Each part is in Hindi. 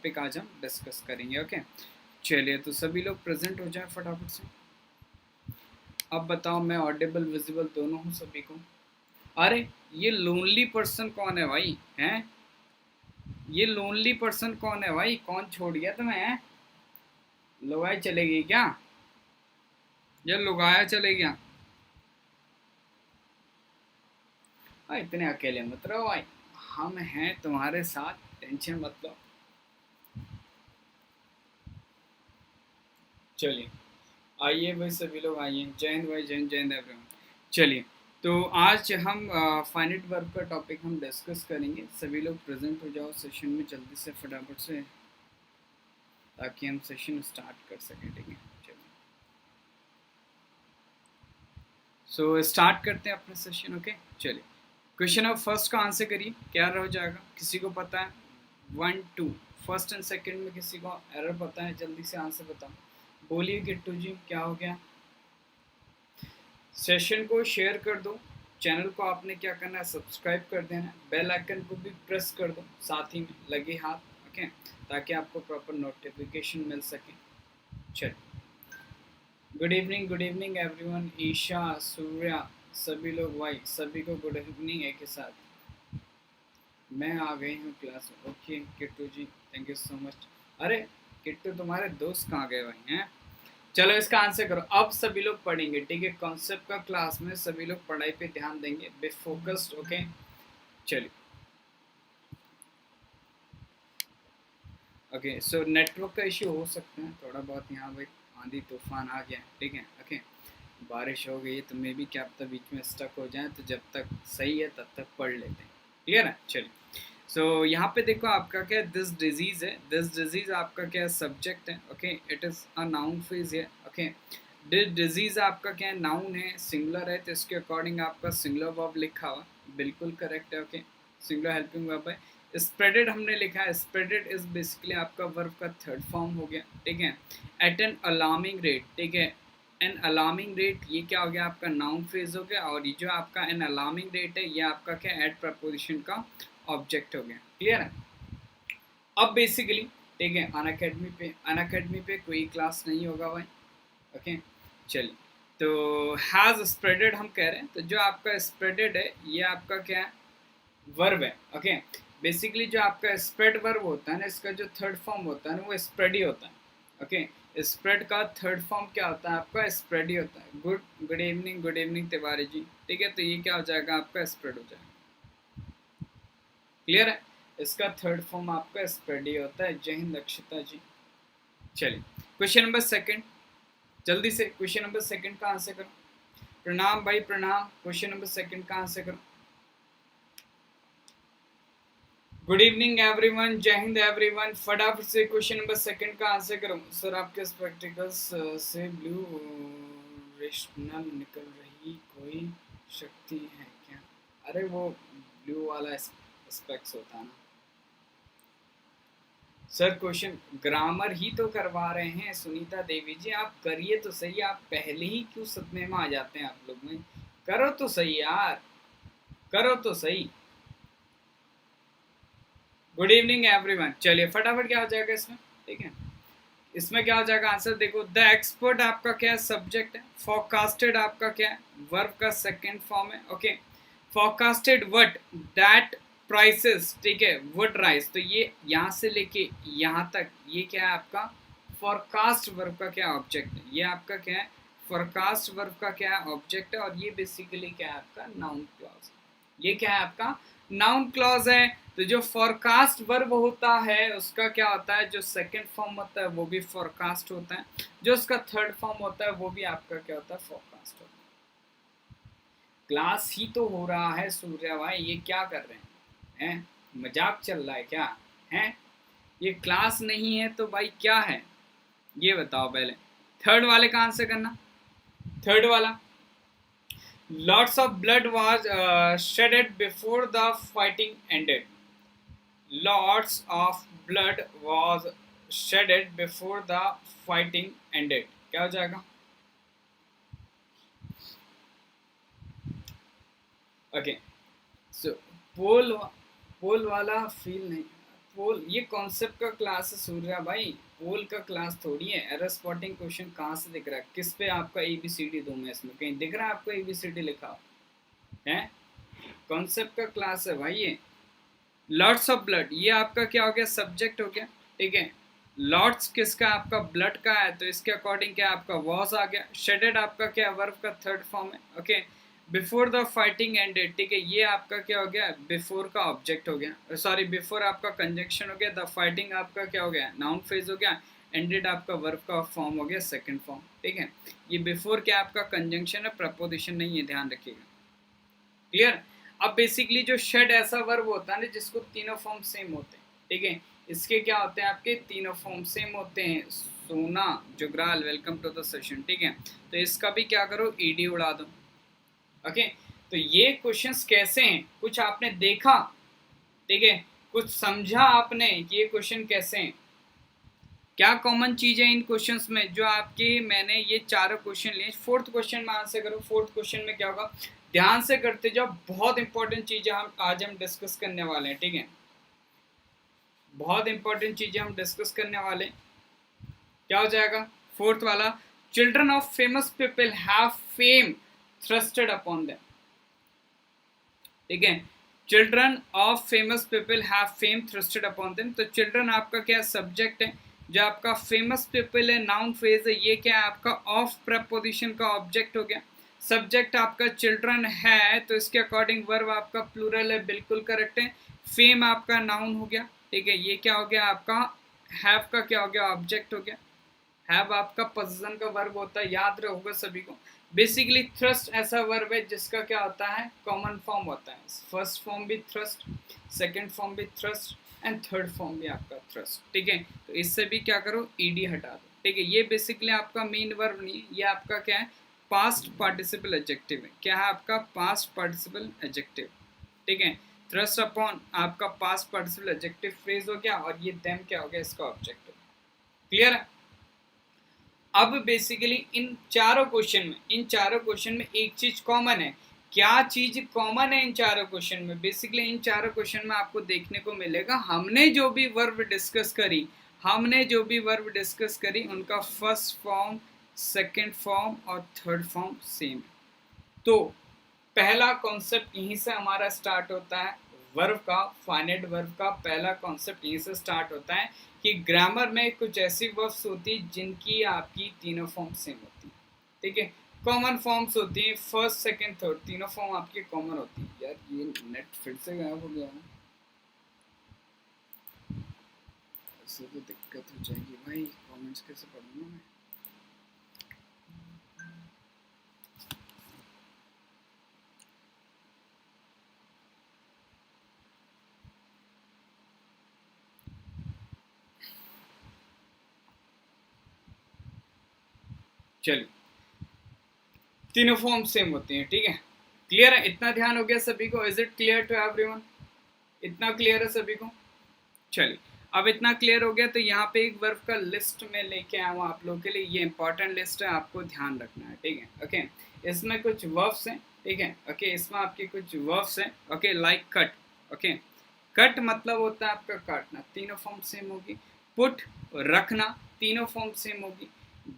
टॉपिक आज हम डिस्कस करेंगे। ओके, चलिए तो सभी लोग प्रेजेंट हो जाएं फटाफट से। अब बताओ, मैं ऑडिबल विजिबल दोनों हूँ सभी को? अरे ये लोनली पर्सन कौन है भाई? हैं, ये लोनली पर्सन कौन है भाई? कौन छोड़ गया तुम्हें? लुगाई चलेगी क्या? ये लुगाया चले गया? इतने अकेले मत रहो भाई, हम हैं तुम्हारे साथ, टेंशन मत लो। चलिए आइए भाई, सभी लोग आइए। जय हिंद भाई, जय हिंद, जय हिंद एवरीवन। चलिए तो आज हम फाइनाइट वर्ब का टॉपिक हम डिस्कस करेंगे। सभी लोग प्रेजेंट हो जाओ सेशन में जल्दी से फटाफट से, ताकि हम सेशन स्टार्ट कर सकें। ठीक है, चलिए सो स्टार्ट करते हैं अपना सेशन। ओके चलिए, क्वेश्चन ऑफ फर्स्ट का आंसर करिए, क्या रह जाएगा? किसी को पता है? 1 2 फर्स्ट एंड सेकंड में किसी को एरर पता है? जल्दी से आंसर बताओ। बोलिए किट्टू जी, क्या हो गया? सेशन को शेयर कर दो, चैनल को आपने क्या करना है, सब्सक्राइब कर देना है, बेल आइकन को भी प्रेस कर दो साथ ही में लगे हाथ। ओके, ताकि आपको प्रॉपर नोटिफिकेशन मिल सके। चलिए, good evening everyone. Isha, Surya, सभी लोग भाई, सभी को गुड इवनिंग एक के साथ। मैं आ गई हूँ क्लास में। Okay Kittu ji, thank you so much. अरे किट्टू, तुम्हारे दोस्त कहाँ गए भाई हैं? चलो इसका आंसर करो। अब सभी लोग पढ़ेंगे, ठीक है? कॉन्सेप्ट का क्लास में सभी लोग पढ़ाई पे ध्यान देंगे, बी फोकस्ड। ओके चलिए, ओके सो नेटवर्क का इश्यू हो सकता है थोड़ा बहुत यहाँ भाई, आंधी तूफान आ गया, ठीक है? ओके, बारिश हो गई तो मे भी क्या पता बीच में स्टक हो जाए, तो जब तक सही है तब तक पढ़ लेते हैं। क्लियर है? चलिए सो यहाँ पे देखो, आपका क्या दिस डिजीज है। दिस डिजीज आपका क्या सब्जेक्ट है? Okay, it is a noun phrase है। ओके, दिस डिजीज आपका क्या है, नाउन है, सिंगुलर है, तो इसके अकॉर्डिंग आपका सिंगुलर वर्ब लिखा हुआ, बिल्कुल करेक्ट है। ओके, सिंगुलर हेल्पिंग वर्ब है। स्प्रेडेड हमने लिखा है, स्प्रेडेड इज बेसिकली आपका वर्ब का थर्ड फॉर्म हो गया, ठीक है? एट एन अलार्मिंग रेट, ठीक है? एन अलार्मिंग रेट, ये क्या हो गया आपका? नाउन फ्रेज हो गया। और ये जो आपका एन अलार्मिंग रेट है, ये आपका क्या एड प्रपोजिशन का ऑब्जेक्ट हो गया। क्लियर है? अब बेसिकली, ठीक है, अन अकेडमी पे कोई क्लास नहीं होगा भाई। ओके चलिए, तो हैज़ स्प्रेडेड हम कह रहे हैं, तो जो आपका स्प्रेडेड है ये आपका क्या है? वर्ब है। ओके, बेसिकली जो आपका स्प्रेड वर्ब होता है ना, इसका जो थर्ड फॉर्म होता है ना, वो स्प्रेड ही होता है। ओके, स्प्रेड का थर्ड फॉर्म क्या होता है आपका? स्प्रेड ही होता है। गुड इवनिंग तिवारी जी, ठीक है? तो ये क्या हो जाएगा आपका? स्प्रेड हो जाएगा। क्लियर है? इसका थर्ड फॉर्म आपका स्प्रेड ही होता है। जय हिंद अक्षता जी। चलिए, क्वेश्चन नंबर सेकंड, जल्दी से क्वेश्चन नंबर सेकंड का आंसर करो। प्रणाम भाई प्रणाम, क्वेश्चन नंबर सेकंड का आंसर करो। गुड इवनिंग एवरीवन, जय हिंद एवरीवन। फटाफट से क्वेश्चन नंबर सेकंड का आंसर करो। सर आपके स्पेक्टिकल्स से ब्लू रेशनल निकल रही कोई शक्ति है क्या? अरे वो ब्लू वाला स्पेक्स होता है ना सर। क्वेश्चन ग्रामर ही तो करवा रहे हैं सुनीता देवी जी, आप करिए तो सही। आप पहले ही क्यों सदमे में आ जाते हैं आप लोग में? करो तो सही यार, करो तो सही। Good evening everyone. चलिए फटाफट क्या हो जाएगा इसमें, ठीक है? इसमें क्या हो जाएगा आंसर? देखो, द एक्सपर्ट आपका क्या है? सब्जेक्ट है। फोरकास्टेड आपका क्या है? वर्ब का सेकंड फॉर्म है। Okay, forecasted what? That prices, ठीक है? वुड राइज, तो ये यहाँ से लेके यहाँ तक ये क्या है आपका? फोरकास्ट वर्ब का क्या ऑब्जेक्ट है? ये आपका क्या है? फोरकास्ट वर्ब का क्या ऑब्जेक्ट है? और ये बेसिकली क्या है आपका? Noun clause. ये क्या है आपका? नाउन क्लॉज है। तो जो फोरकास्ट वर्ब होता है उसका क्या होता है? जो सेकंड फॉर्म होता है वो भी फोरकास्ट होता है, जो उसका थर्ड फॉर्म होता है वो भी आपका क्या होता है? फोरकास्ट होता है। क्लास ही तो हो रहा है सूर्या भाई, ये क्या कर रहे हैं? मजाक चल रहा है क्या? है ये क्लास नहीं है तो भाई क्या है ये बताओ पहले। थर्ड वाले का आंसर करना। थर्ड वाला, lots of blood was shedded before the fighting ended. Lots of blood was shedded before the fighting ended. क्या हो जाएगा? ओके सो पोल, पोल वाला फील नहीं, पोल ये कॉन्सेप्ट का क्लास है सूर्या भाई, पोल का क्लास थोड़ी है। एरर स्पॉटिंग क्वेश्चन कहाँ से दिख रहा है, किस पे आपका एबीसीडी दूं मैं इसमें, कहीं दिख रहा है आपको एबीसीडी लिखा है? कॉन्सेप्ट का क्लास है भाई ये। लॉट्स ऑफ ब्लड ये आपका क्या हो गया, सब्जेक्ट हो गया, ठीक है। लॉट्स किसका, आपका ब्लड का है, तो इसके अकॉर्डिंग क्या आपका वॉज आ गया। शेडेड आपका क्या वर्ब का थर्ड फॉर्म है, okay. Before the fighting ended, ठीक है, ये आपका क्या हो गया, बिफोर का ऑब्जेक्ट हो गया, सॉरी बिफोर आपका कंजंक्शन हो गया। द फाइटिंग आपका क्या हो गया, नाउन फ्रेज हो गया। एंडेड आपका वर्ब का फॉर्म हो गया सेकंड फॉर्म, ठीक है। ये बिफोर क्या आपका कंजंक्शन है, प्रपोजिशन नहीं है, ध्यान रखिएगा, क्लियर। अब बेसिकली जो शेड ऐसा वर्ब होता है ना जिसको तीनों फॉर्म सेम होते हैं, ठीक है। इसके क्या होते हैं, आपके तीनों फॉर्म सेम होते हैं। सोना जुगराल वेलकम टू द सेशन, ठीक है। तो इसका भी क्या करो, ईडी उड़ा दो, ओके। तो ये क्वेश्चंस कैसे हैं, कुछ आपने देखा, ठीक है, कुछ समझा आपने कि ये क्वेश्चन कैसे हैं, क्या कॉमन चीज है इन क्वेश्चंस में जो आपके, मैंने ये चारों क्वेश्चन लिए। फोर्थ क्वेश्चन में आंसर करो। फोर्थ क्वेश्चन में क्या होगा, ध्यान से करते जाओ, बहुत इंपॉर्टेंट चीजें हम डिस्कस करने वाले हैं, ठीक है। बहुत इंपॉर्टेंट चीजें हम डिस्कस करने वाले, क्या हो जाएगा फोर्थ वाला, children of famous people have fame thrusted upon them, ठीक है। Children of famous people have fame thrusted upon them, तो चिल्ड्रन आपका क्या सब्जेक्ट है, जो आपका फेमस पीपल है नाउन फ्रेज है, ये क्या है आपका ऑफ प्रपोजिशन का ऑब्जेक्ट हो गया। सब्जेक्ट आपका चिल्ड्रन है तो इसके अकॉर्डिंग वर्ब आपका प्लूरल है, बिल्कुल करेक्ट है। फेम आपका नाउन हो गया, ठीक है। ये क्या हो गया आपका, हैव का क्या हो गया, ऑब्जेक्ट हो गया। हैव आपका पोजीशन का वर्ब होता है, याद रहोगा सभी को। बेसिकली थ्रस्ट ऐसा वर्ब है जिसका क्या होता है, कॉमन फॉर्म होता है। फर्स्ट फॉर्म भी थ्रस्ट, सेकंड फॉर्म भी थ्रस्ट एंड थर्ड फॉर्म भी आपका थ्रस्ट, ठीक है। तो इससे भी क्या करो, ईडी हटा दो, ठीक है। ये बेसिकली आपका मेन वर्ब नहीं है, ये आपका क्या है, पास्ट पार्टिसिपल एडजेक्टिव है। क्या है आपका, पास्ट पार्टिसिपल एडजेक्टिव, ठीक है। थ्रस्ट अपॉन आपका पास्ट पार्टिसिपल एडजेक्टिव फ्रेज हो गया, और ये देम क्या हो गया, इसका ऑब्जेक्ट हो गया, क्लियर है। अब बेसिकली इन चारों क्वेश्चन में एक चीज कॉमन है। क्या चीज कॉमन है इन चारों क्वेश्चन में, बेसिकली इन चारों क्वेश्चन में आपको देखने को मिलेगा, हमने जो भी वर्ब डिस्कस करी उनका फर्स्ट फॉर्म, सेकंड फॉर्म और थर्ड फॉर्म सेम। तो पहला कॉन्सेप्ट यहीं से हमारा स्टार्ट होता है, वर्ब का, फाइनाइट वर्ब का पहला कॉन्सेप्ट यहीं से स्टार्ट होता है कि ग्रामर में कुछ ऐसी वर्ब्स होती है जिनकी आपकी तीनों फॉर्म सेम होती है, ठीक है। कॉमन फॉर्म्स होती हैं, फर्स्ट सेकंड थर्ड तीनों फॉर्म आपकी कॉमन होती है। यार ये नेट फिर से गायब हो गया है, ऐसे तो दिक्कत हो जाएगी भाई, कमेंट्स कैसे पढ़ूंगा मैं। चलिए, तीनों फॉर्म सेम होती हैं, ठीक है। क्लियर है, इतना ध्यान हो गया सभी को, is it clear to everyone, इतना क्लियर है सभी को। चलिए, अब इतना क्लियर हो गया तो यहाँ पे एक वर्ब का लिस्ट में लेके आया हूँ आप लोगों के लिए, ये इंपॉर्टेंट लिस्ट है, आपको ध्यान रखना है, ठीक है, ओके। इसमें कुछ वर्ब्स हैं, ठीक है, ओके, इसमें आपके कुछ वर्ब्स हैं, okay, like cut, okay. Cut मतलब होता है आपका काटना, तीनों फॉर्म सेम होगी। पुट रखना, तीनों फॉर्म सेम होगी।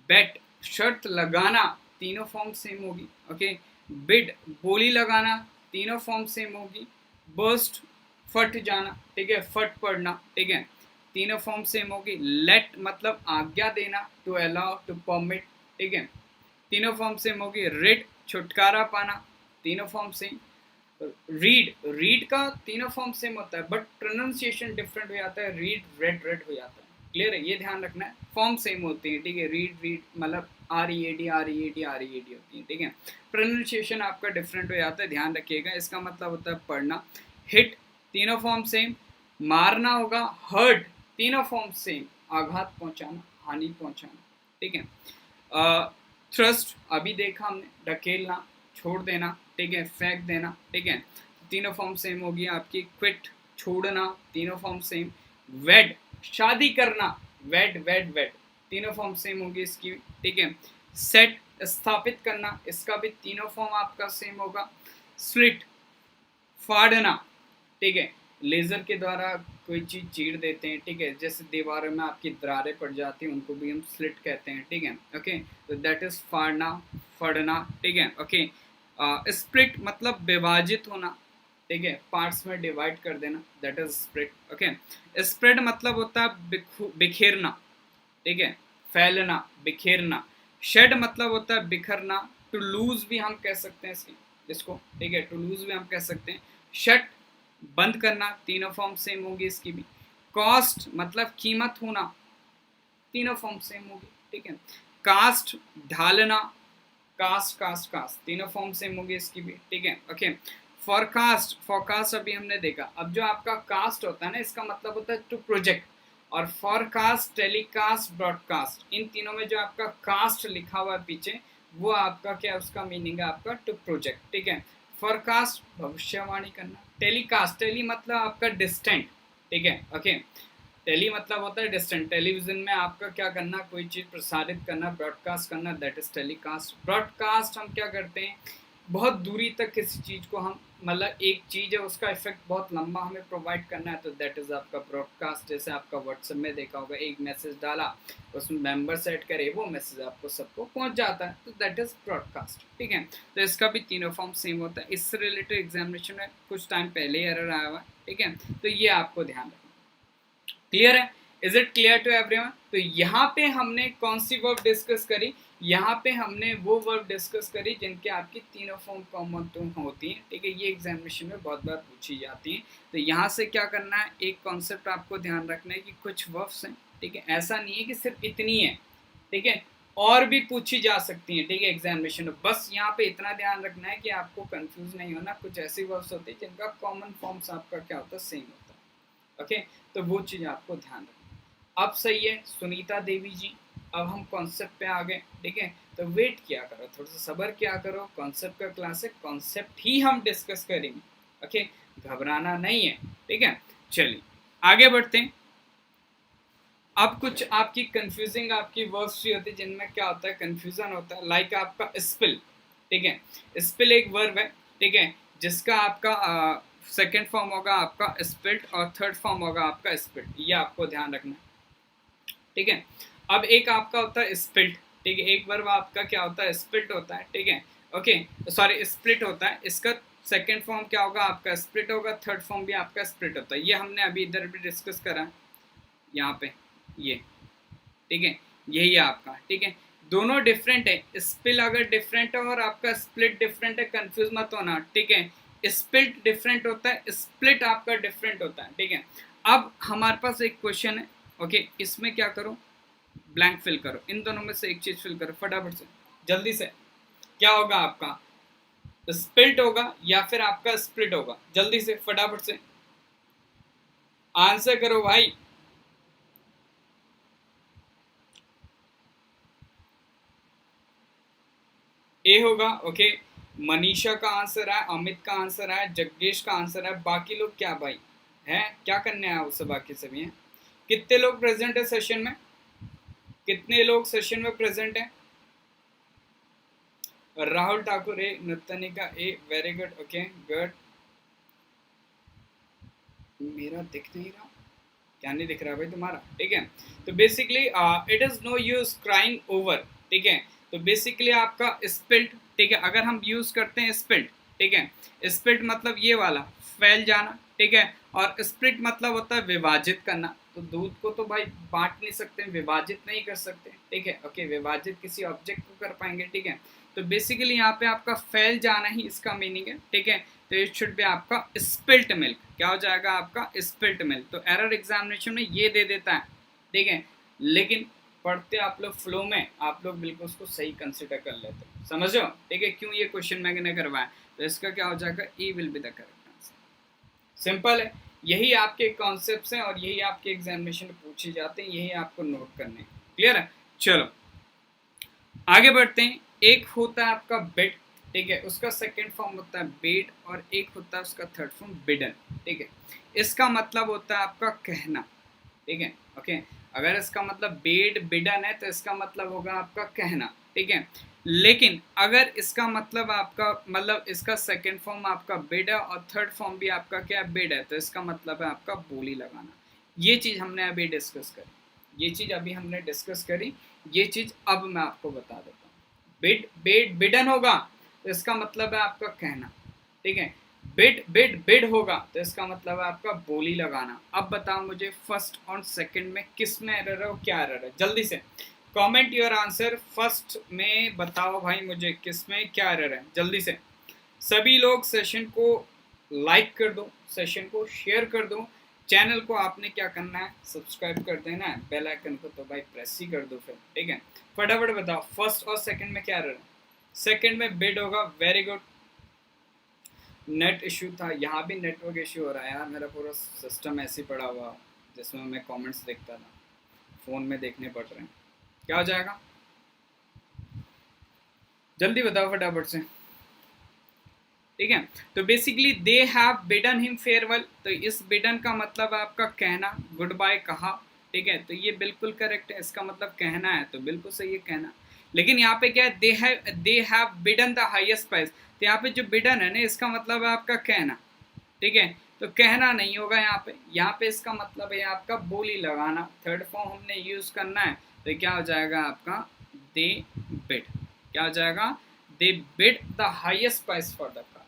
बेट शर्त लगाना, तीनों फॉर्म सेम होगी, ओके। बिड बोली लगाना, तीनों फॉर्म सेम होगी। बर्स्ट फट जाना, ठीक है, फट पड़ना, ठीक है, तीनों फॉर्म सेम होगी। लेट मतलब आज्ञा देना, टू अलाउ, टू परमिट, ठीक है, तीनों फॉर्म सेम होगी। रिड छुटकारा पाना, तीनों फॉर्म सेम। रीड का तीनों फॉर्म सेम होता है बट प्रोनाउंसिएशन डिफरेंट हो जाता है, रीड रेड रेड हो जाता है, क्लियर है, ये ध्यान रखना है। फॉर्म सेम होती है, ठीक है, रीड मतलब READ होती है, ठीक है। प्रोनाउंसिएशन आपका डिफरेंट हो जाता है, ध्यान रखिएगा। इसका मतलब होता है पढ़ना। हिट तीनों फॉर्म सेम। मारना होगा हर्ट, तीनों फॉर्म सेम, आघात पहुंचाना, हानि पहुंचाना, ठीक है। थ्रस्ट अभी देखा हमने, ढकेलना, छोड़ देना, ठीक है, फेंक देना, ठीक है, तीनों फॉर्म सेम होगी आपकी। क्विट छोड़ना, तीनों फॉर्म सेम। वेड शादी करना, वेड वेड वेड, तीनों फॉर्म सेम होगी इसकी, ठीक है। सेट स्थापित करना, इसका भी तीनों फॉर्म आपका सेम होगा। स्लिट फाड़ना, ठीक है, लेज़र के द्वारा कोई चीज़ चीर देते हैं, ठीक है, जैसे दीवारों में आपकी दरारें पड़ जाती हैं, उनको भी हम स्लिट कहते हैं, ठीक है, ओके। तो दैट इज़ फाड़ना, फड़ना, ठीक है, ओके। स्प्लिट मतलब विभाजित होना, ठीक है, पार्ट्स में डिवाइड कर देना, that is split, okay. Spread मतलब होता है बिखेरना, ठीक है, फैलना, बिखेरना। शेड मतलब होता है बिखरना, टू लूज भी हम कह सकते हैं इसको, ठीक है, टू लूज भी हम कह सकते हैं। शट बंद करना, तीनों फॉर्म सेम होगी इसकी भी। कॉस्ट मतलब कीमत होना, तीनों फॉर्म सेम होगी, ठीक है। कास्ट ढालना, कास्ट कास्ट कास्ट, तीनों फॉर्म सेम होगी इसकी भी, ठीक है, ओके। फॉरकास्ट, फॉरकास्ट अभी हमने देखा। अब जो आपका कास्ट होता है ना, इसका मतलब होता है टू प्रोजेक्ट, और फॉरकास्ट, टेलीकास्ट, ब्रॉडकास्ट, इन तीनों में जो आपका कास्ट लिखा हुआ है पीछे, वो आपका क्या, उसका मीनिंग है आपका टू प्रोजेक्ट, ठीक है। फॉरकास्ट भविष्यवाणी करना। टेलीकास्ट, टेली मतलब आपका डिस्टेंट, ठीक है, ओके। टेली मतलब होता है डिस्टेंट, टेलीविजन में आपका क्या करना, कोई चीज़ प्रसारित करना, ब्रॉडकास्ट करना, दैट इज टेलीकास्ट। ब्रॉडकास्ट हम क्या करते हैं, बहुत दूरी तक किसी चीज़ को हम, मतलब एक चीज़ है उसका इफेक्ट बहुत लंबा हमें प्रोवाइड करना है, तो दैट इज़ आपका ब्रॉडकास्ट। जैसे आपका व्हाट्सएप में देखा होगा, एक मैसेज डाला, उसमें मेंबर सेट करे, वो मैसेज आपको सबको पहुंच जाता है, तो दैट इज़ ब्रॉडकास्ट, ठीक है। तो इसका भी तीनों फॉर्म सेम होता है। इससे रिलेटेड एग्जामिनेशन में कुछ टाइम पहले ही एरर आया हुआ है, ठीक है, तो ये आपको ध्यान रखना। क्लियर है? Is it clear to everyone? तो यहाँ पे हमने कौन सी वर्ब डिस्कस करी, यहाँ पे हमने वो वर्ब डिस्कस करी जिनके आपकी तीनों फॉर्म कॉमन तो होती हैं, ठीक है, ये एग्जामिनेशन में बहुत बार पूछी जाती हैं। तो यहाँ से क्या करना है, एक कॉन्सेप्ट आपको ध्यान रखना है कि कुछ वर्ब्स हैं, ठीक है, ऐसा नहीं है कि सिर्फ इतनी है, ठीक है, और भी पूछी जा सकती हैं, ठीक है, एग्जामिनेशन में। बस यहाँ पे इतना ध्यान रखना है कि आपको कंफ्यूज नहीं होना, कुछ ऐसी वर्ब्स होती है जिनका कॉमन फॉर्म्स आपका क्या होता है, सेम होता है, ओके। तो वो चीज़ आपको ध्यान रखना। अब सही है सुनीता देवी जी, अब हम कॉन्सेप्ट पे आ गए, ठीक है, तो वेट किया करो, थोड़ा सा सब्र किया करो, कॉन्सेप्ट का क्लास है, कॉन्सेप्ट ही हम डिस्कस करेंगे, ओके, घबराना नहीं है, ठीक है। चलिए आगे बढ़ते हैं। अब कुछ आपकी कंफ्यूजिंग आपकी वर्ड्स भी होती है जिनमें क्या होता है, कंफ्यूजन होता है, लाइक आपका स्पिल, ठीक है, स्पिल एक वर्ब है, ठीक है, जिसका आपका सेकेंड फॉर्म होगा आपका स्पिल्ट और थर्ड फॉर्म होगा आपका स्पिल्ट, ये आपको ध्यान रखना है, ठीक है। अब एक आपका होता है स्पिल्ट, ठीक है, एक वर्ब आपका क्या होता है, स्पिल्ट होता है, ठीक है, ओके, सॉरी स्प्लिट होता है, इसका सेकेंड फॉर्म क्या होगा आपका, स्प्लिट होगा, थर्ड फॉर्म भी आपका स्प्लिट होता है, ये हमने अभी इधर भी डिस्कस करा यहाँ पे, ये, ठीक है, यही है आपका, ठीक है, दोनों डिफरेंट है, स्पिल अगर डिफरेंट है और आपका स्प्लिट डिफरेंट है, कंफ्यूज मत होना, ठीक है, स्प्लिट डिफरेंट होता है, स्प्लिट आपका डिफरेंट होता है, ठीक है। अब हमारे पास एक क्वेश्चन है, ओके, इसमें क्या करो, ब्लैंक फिल करो, इन दोनों में से एक चीज फिल करो फटाफट से, जल्दी से, क्या होगा आपका, स्प्लिट होगा या फिर आपका स्प्लिट होगा, जल्दी से फटाफट से आंसर करो भाई। ए होगा, ओके, मनीषा का आंसर है, अमित का आंसर है, जग्गेश का आंसर है, बाकी लोग क्या भाई हैं, क्या करने आया उससे, बाकी सभी हैं। कितने लोग प्रेजेंट है सेशन में, कितने लोग सेशन में प्रेजेंट हैं? राहुल ठाकुर ए, नतनिका ए, वेरी गुड, ओके गुड। मेरा दिख नहीं रहा, क्या नहीं दिख रहा भाई तुम्हारा, ठीक है। तो basically it is no use crying over, ठीक है, तो बेसिकली आपका स्पिल्ट, ठीक है, अगर हम यूज करते हैं स्पिल्ट, ठीक है, स्पिल्ट मतलब ये वाला फैल जाना, ठीक है, और स्प्लिट मतलब होता है विभाजित करना, तो दूध को तो भाई बांट नहीं सकते, विभाजित नहीं कर सकते, ठीक है, ओके, विभाजित किसी ऑब्जेक्ट को कर पाएंगे, ठीक है। तो बेसिकली यहाँ पे आपका फैल जाना ही इसका मीनिंग है, ठीक है, तो इट शुड बी आपका स्पिल्ट मिल्क, क्या हो जाएगा आपका स्पिल्ट मिल्क। तो एरर एग्जामिनेशन में ये दे देता है, ठीक है, लेकिन पढ़ते आप लोग फ्लो में, आप लोग बिल्कुल उसको सही कंसिडर कर लेते हो, समझो, ठीक है, क्यों ये क्वेश्चन मैंने करवाया, तो इसका क्या हो जाएगा, E will be the correct answer. Simple है, यही आपके कॉन्सेप्ट्स हैं और यही आपके एग्जामिनेशन में पूछे जाते हैं, यही आपको नोट करने हैं, क्लियर है। चलो आगे बढ़ते हैं। एक होता है आपका बेड, ठीक है, उसका सेकंड फॉर्म होता है बेड, और एक होता है उसका थर्ड फॉर्म बिडन, ठीक है, इसका मतलब होता है आपका कहना, ठीक है, ओके, अगर इसका मतलब बेड बिडन है तो इसका मतलब होगा आपका कहना, ठीक है। लेकिन अगर इसका मतलब आपका मतलब इसका सेकंड फॉर्म आपका बिड है और थर्ड फॉर्म भी आपका क्या है, बिड है, तो इसका मतलब है आपका बोली लगाना। ये चीज़ हमने अभी डिस्कस करी, ये चीज़ अभी हमने डिस्कस करी, ये चीज़ अब मैं आपको बता देता हूँ। बिड बेड बिडन होगा तो इसका मतलब है आपका कहना, ठीक है। बिड बिड बिड होगा तो इसका मतलब है आपका बोली लगाना। अब बताओ मुझे फर्स्ट और सेकंड में किस में एरर है और क्या एरर है, जल्दी से कमेंट योर आंसर। फर्स्ट में बताओ भाई मुझे किस में क्या एरर है, जल्दी से। सभी लोग सेशन को लाइक कर दो, सेशन को शेयर कर दो, चैनल को आपने क्या करना है, सब्सक्राइब कर देना है, बेल आइकन को तो भाई प्रेस ही कर दो फिर, ठीक है। फटाफट बताओ फर्स्ट और सेकंड में क्या एरर है। सेकंड में बिड होगा, वेरी गुड। नेट इशू था, यहाँ भी नेटवर्क इशू हो रहा है यार, मेरा पूरा सिस्टम ऐसे ही पड़ा हुआ जिसमें मैं कमेंट्स देखता था, फ़ोन में देखने पड़ रहे हैं। क्या हो जाएगा, जल्दी बताओ फटाफट से, ठीक है। तो basically they have बिडन him farewell, तो इस बिडन का मतलब है आपका कहना, गुड बाय कहा, ठीक है। तो ये बिल्कुल करेक्ट है, इसका मतलब कहना है, तो बिल्कुल सही है कहना। लेकिन यहाँ पे क्या है, they have बिडन the highest price, तो यहाँ पे जो बिडन है ना इसका मतलब है आपका कहना, ठीक है। तो कहना नहीं होगा यहाँ पे इसका मतलब है आपका बोली लगाना, थर्ड फॉर्म हमने यूज करना है, तो क्या हो जाएगा आपका दे बिड, क्या हो जाएगा, they bid the highest price for the car.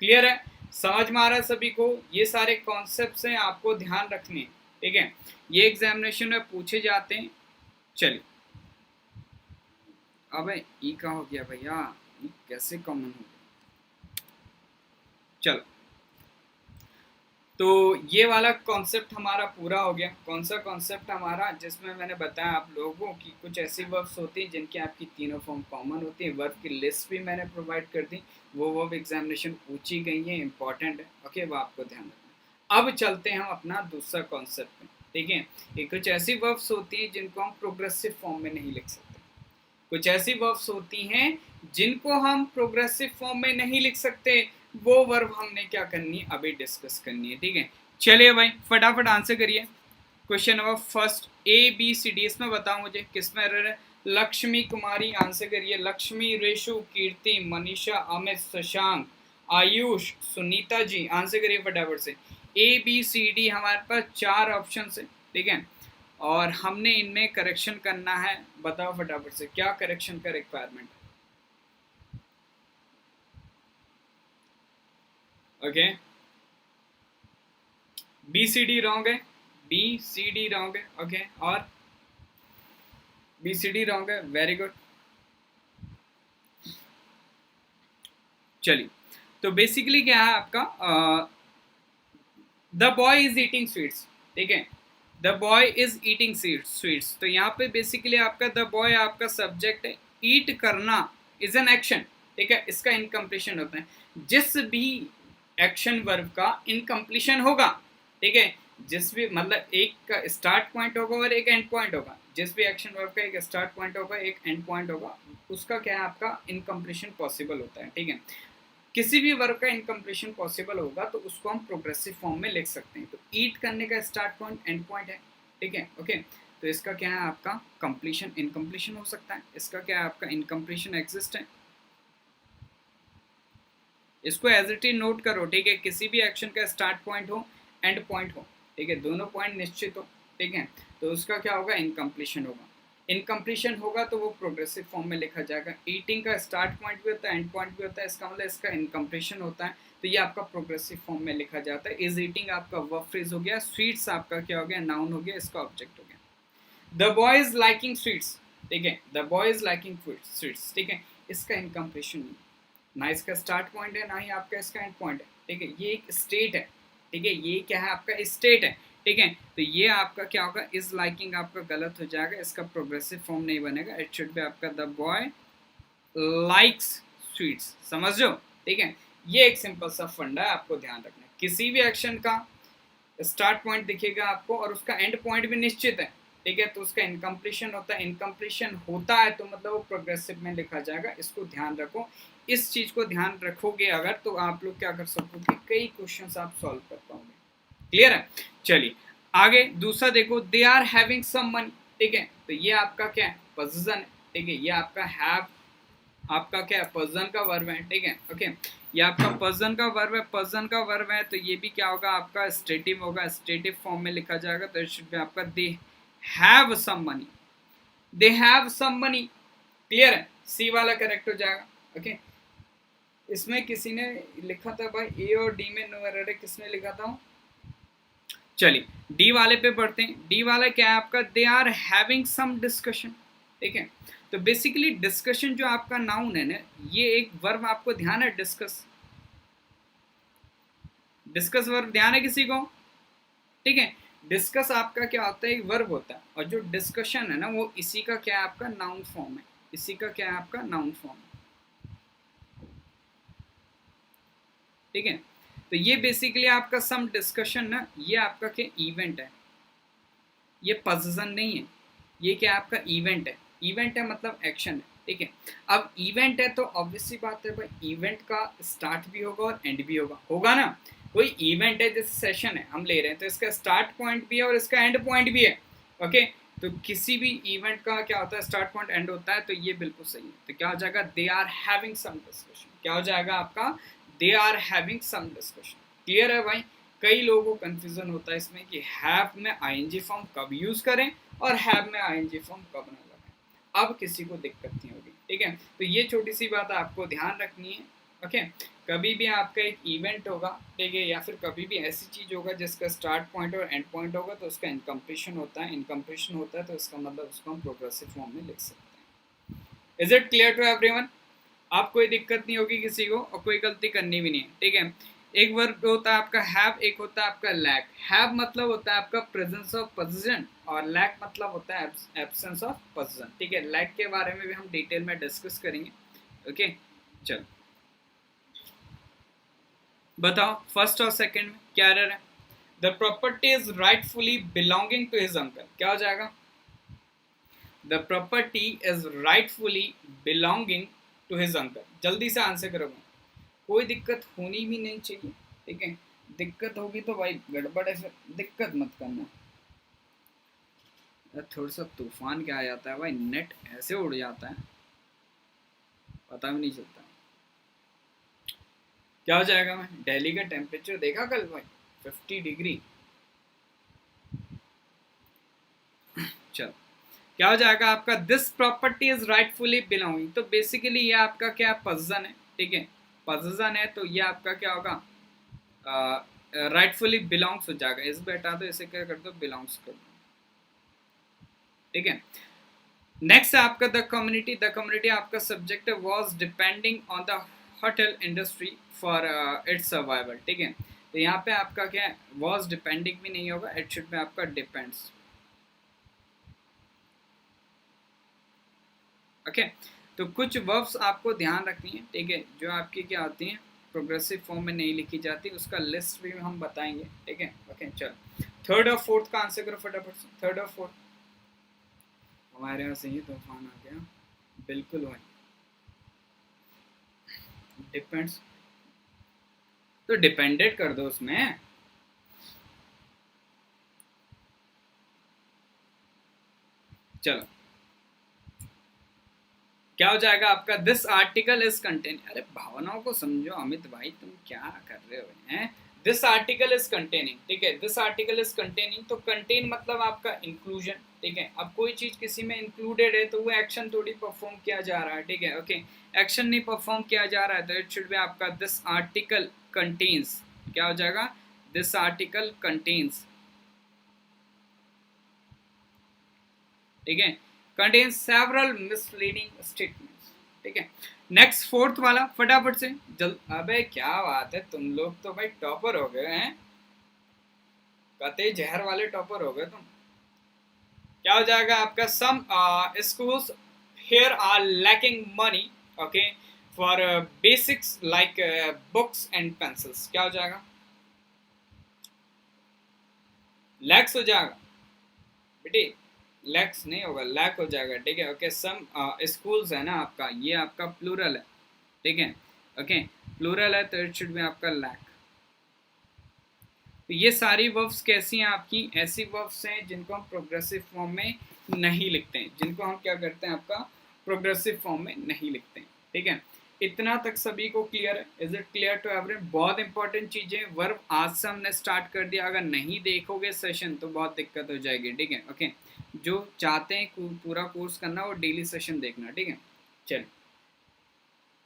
Clear है, समझ में आ रहा है सभी को, ये सारे कॉन्सेप्ट्स हैं आपको ध्यान रखने, ठीक है, ये एग्जामिनेशन में पूछे जाते हैं। चलिए अबे ई का हो गया भैया, ई कैसे कॉमन हो गया, चलो। तो ये वाला कॉन्सेप्ट हमारा पूरा हो गया। कौन सा कॉन्सेप्ट हमारा, जिसमें मैंने बताया आप लोगों की कुछ ऐसी वर्ब्स होती हैं जिनकी आपकी तीनों फॉर्म कॉमन होती है, वर्ब की लिस्ट भी मैंने प्रोवाइड कर दी, वो वर्ब एग्जामिनेशन पूछी गई है, इंपॉर्टेंट है, ओके, वो आपको ध्यान रखना। अब चलते हैं हम अपना दूसरा कॉन्सेप्ट में, ठीक है। ये कुछ ऐसी वर्ब्स होती हैं जिनको हम प्रोग्रेसिव फॉर्म में नहीं लिख सकते, कुछ ऐसी वर्ब्स होती हैं जिनको हम प्रोग्रेसिव फॉर्म में नहीं लिख सकते, वो वर्ब हमने क्या करनी है, अभी डिस्कस करनी है, ठीक है। चलिए भाई फटाफट आंसर करिए। क्वेश्चन नंबर फर्स्ट ABCD, इसमें बताओ मुझे किसमें एरर है। लक्ष्मी कुमारी आंसर करिए, लक्ष्मी, रेशु, कीर्ति, मनीषा, अमित, शशांक, आयुष, सुनीता जी आंसर करिए फटाफट से। ABCD हमारे पास 4 ऑप्शन है, ठीक है, और हमने इनमें करेक्शन करना है। बताओ फटाफट से क्या करेक्शन का रिक्वायरमेंट है, ओके। BCD रॉन्ग है, BCD रॉन्ग है, ओके, और BCD रॉन्ग है, वेरी गुड। चलिए, तो बेसिकली क्या है आपका, the boy is eating sweets, ठीक है, the boy is eating sweets, तो यहाँ पे बेसिकली आपका द बॉय आपका सब्जेक्ट है, ईट करना इज एन एक्शन, ठीक है, इसका इनकम्प्लीशन होता है। जिस भी एक्शन वर्ब का इनकम्प्लीशन होगा, ठीक है, जिस भी मतलब एक का स्टार्ट पॉइंट होगा और एक एंड पॉइंट होगा, जिस भी एक्शन वर्ब का एक स्टार्ट पॉइंट होगा एक एंड पॉइंट होगा, उसका क्या है आपका इनकम्प्लीशन पॉसिबल होता है, ठीक है। किसी भी वर्ब का इनकम्प्लीशन पॉसिबल होगा तो उसको हम प्रोग्रेसिव फॉर्म में लिख सकते हैं। तो ईट करने का स्टार्ट पॉइंट एंड पॉइंट है, ठीक है, ओके। तो इसका क्या है आपका कंप्लीशन इनकम्प्लीशन हो सकता है, इसका क्या है आपका इनकम्प्लीशन एग्जिस्ट है। इसको एज इट इज नोट करो, ठीक है, किसी भी एक्शन का स्टार्ट पॉइंट हो एंड पॉइंट हो, ठीक है, दोनों पॉइंट निश्चित हो, ठीक है, तो उसका क्या होगा इनकम्प्लीशन होगा। इनकम्प्लीशन होगा तो वो प्रोग्रेसिव फॉर्म में लिखा जाएगा। ईटिंग का स्टार्ट पॉइंट भी होता है एंड पॉइंट भी होता है, इसका मतलब इसका इनकम्प्लीशन होता है, तो ये आपका प्रोग्रेसिव फॉर्म में लिखा जाता है। इज ईटिंग आपका वर्ब फ्रेज हो गया, स्वीट्स आपका क्या हो गया नाउन हो गया, इसका ऑब्जेक्ट हो गया। The boy is liking sweets, ठीक है, the boy is liking sweets, ठीक है, इसका इनकम्प्लीशन नहीं, ना इसका स्टार्ट पॉइंट है ना ही आपका इसका एंड पॉइंट है, ठीक है, ये एक स्टेट है, ठीक है, ये क्या है आपका स्टेट है, ठीक है। तो ये आपका क्या होगा इज लाइकिंग आपका गलत हो जाएगा, इसका प्रोग्रेसिव फॉर्म नहीं बनेगा, इट शुड बी आपका द बॉय लाइक्स स्वीट्स, समझ लो, ठीक है। ये एक सिंपल सा फंडा है, आपको ध्यान रखना है। किसी भी एक्शन का स्टार्ट पॉइंट दिखेगा आपको और उसका एंड पॉइंट भी निश्चित है, ठीक है, तो उसका इनकम्प्लीशन होता है, इनकम्प्लीशन होता है तो मतलब वो प्रोग्रेसिव में लिखा जाएगा, इसको ध्यान रखो। इस चीज को ध्यान रखोगे अगर तो आप लोग क्या कर सकोगे, कई क्वेश्चंस आप सॉल्व कर पाओगे। क्लियर है, चलिए आगे दूसरा देखो, they are having some money, ठीक है, तो ये आपका क्या है, पोजीशन है, ठीक है, ये आपका हैव आपका क्या है, पर्सन का वर्ब है, ठीक है, ओके, ये आपका पर्सन का वर्ब है, पर्सन का वर्ब है, तो ये भी क्या होगा आपका स्टेटिव होगा, स्टेटिव फॉर्म में लिखा जाएगा, तो इट शुड बी आपका they have some money, they have some money, clear है, सी वाला करेक्ट हो जाएगा, ओके। इसमें किसी ने लिखा था भाई ए और डी में नो एरर है, किसने लिखा था, चलिए डी वाले पे पढ़ते हैं। डी वाला क्या है आपका, they are having some discussion, ठीक है, तो बेसिकली डिस्कशन जो आपका नाउन है ना, ये एक वर्ब आपको ध्यान है, डिस्कस, डिस्कस वर्ब ध्यान है किसी को, ठीक है, डिस्कस आपका क्या होता है, एक वर्ब होता है, और जो डिस्कशन है ना वो इसी का क्या है आपका नाउन फॉर्म है, इसी का क्या है आपका नाउन फॉर्म है, ठीक है, तो ये बेसिकली आपका सम डिस्कशन ना, ये आपका क्या इवेंट है, ये पोजीशन नहीं है, ये क्या आपका इवेंट है, इवेंट है मतलब एक्शन है, ठीक है। अब इवेंट है तो ऑब्वियसली बात है भाई, इवेंट का स्टार्ट भी होगा और एंड भी होगा, होगा ना, कोई इवेंट है जैसे सेशन है हम ले रहे हैं, तो इसका स्टार्ट पॉइंट भी है और इसका एंड पॉइंट भी है, ओके, तो किसी भी इवेंट का क्या होता है, स्टार्ट पॉइंट एंड होता है, तो ये बिल्कुल सही है, तो क्या हो जाएगा, they are having some discussion, क्या हो जाएगा आपका, they are having some discussion, clear है भाई। कई लोगों को कंफ्यूजन होता है इसमें कि हैव में आईएनजी फॉर्म कब यूज करें और हैव में आईएनजी फॉर्म कब ना लगाएं, अब किसी को दिक्कत नहीं होगी, ठीक है, तो ये छोटी सी बात आपको ध्यान रखनी है, ओके। कभी भी आपका एक इवेंट होगा, ठीक है, या फिर कभी भी ऐसी चीज होगा जिसका स्टार्ट पॉइंट और एंड पॉइंट होगा, तो उसका इनकम्प्लीशन होता है, इनकम्प्लीशन होता है तो इसका मतलब उसको हम प्रोग्रेसिव फॉर्म में लिख सकते हैं। Is it clear to everyone, आप कोई दिक्कत नहीं होगी किसी को और कोई गलती करनी भी नहीं है, ठीक है। एक वर्ब होता है आपका हैव, एक होता है आपका लैक, हैव मतलब होता है आपका प्रेजेंस ऑफ पोजीशन और लैक मतलब होता है एब्सेंस ऑफ पोजीशन, ठीक है, लैक के बारे में भी हम डिटेल में डिस्कस करेंगे, ओके। चलो बताओ फर्स्ट और सेकंड में क्या एरर है, the property is rightfully belonging to his uncle, क्या हो जाएगा, the property is rightfully belonging to his uncle, जल्दी से आंसर करोगे, कोई दिक्कत होनी भी नहीं चाहिए, ठीक है, दिक्कत होगी तो भाई गड़बड़ है, फिर दिक्कत मत करना, थोड़ा सा तूफान क्या आ जाता है भाई, नेट ऐसे उड़ जाता है पता भी नहीं चलता, क्या हो जाएगा, मैं दिल्ली का टेम्परेचर देखा कल भाई 50 डिग्री, चलो क्या हो जाएगा आपका, this property is rightfully belonging, तो बेसिकली ये आपका क्या पोजीशन है, ठीक है, पोजीशन है, तो ये आपका क्या होगा, राइटफुली बिलोंग्स हो जाएगा, इस पे हटा दो, इसे क्या कर दो, बिलोंग्स कर दो, ठीक है। नेक्स्ट है आपका द कम्युनिटी आपका सब्जेक्ट है, was depending on the hotel industry for its survival, ठीक है, तो यहाँ पे आपका क्या है, वाज डिपेंडिंग भी नहीं होगा, इट शुड बी आपका डिपेंड्स, ओके। तो कुछ वर्ब्स आपको ध्यान रखनी है, ठीक है, जो आपकी क्या होती हैं प्रोग्रेसिव फॉर्म में नहीं लिखी जाती, उसका लिस्ट भी हम बताएंगे, ठीक है, ओके। चलो थर्ड और फोर्थ का आंसर करो फटाफट से, थर्ड और फोर्थ, हमारे यहाँ से ही तूफान आ गया, बिल्कुल भाई, डिपेंड्स तो डिपेंडेड कर दो उसमें, चलो क्या हो जाएगा आपका, दिस आर्टिकल इज कंटेन, अरे भावनाओं को समझो अमित भाई, तुम क्या कर रहे हो हैं, दिस आर्टिकल इज कंटेनिंग, ठीक है, दिस आर्टिकल इज कंटेनिंग, तो कंटेन मतलब आपका इंक्लूजन, ठीक है, अब कोई चीज किसी में इंक्लूडेड है तो वो एक्शन थोड़ी परफॉर्म किया जा रहा है, ठीक है, ओके, एक्शन नहीं परफॉर्म किया जा रहा है, तो इट शुड बी आपका दिस आर्टिकल कंटेन्स, क्या हो जाएगा, दिस आर्टिकल कंटेन्स, ठीक है, contains several misleading statements, ठीक है। नेक्स्ट फोर्थ वाला फटाफट से अबे क्या बात है, तुम लोग तो भाई टॉपर हो गए हैं, कतई जहर वाले टॉपर हो गए तुम, क्या हो जाएगा आपका, some schools here are lacking money, okay, for basics like books and pencils, क्या हो जाएगा, लैक्स हो जाएगा बेटी, लैक्स नहीं होगा, लैक हो जाएगा, ठीक है, ओके। सम स्कूल्स है ना आपका, ये आपका प्लूरल है, ठीक है, ओके, प्लूरल है तो इट शुड बी आपका लैक, तो ये सारी वर्ब्स कैसी हैं आपकी, ऐसी वर्ब्स हैं जिनको हम प्रोग्रेसिव फॉर्म में नहीं लिखते हैं, जिनको हम क्या करते हैं आपका प्रोग्रेसिव फॉर्म में नहीं लिखते हैं, ठीक है। इतना तक सभी को क्लियर है? Is it clear to everyone? बहुत इंपॉर्टेंट चीजें वर्ब आज से हमने स्टार्ट कर दिया, अगर नहीं देखोगे सेशन तो बहुत दिक्कत हो जाएगी, ठीक है। ओके, जो चाहते हैं पूरा कोर्स करना वो डेली सेशन देखना, ठीक है। चलिए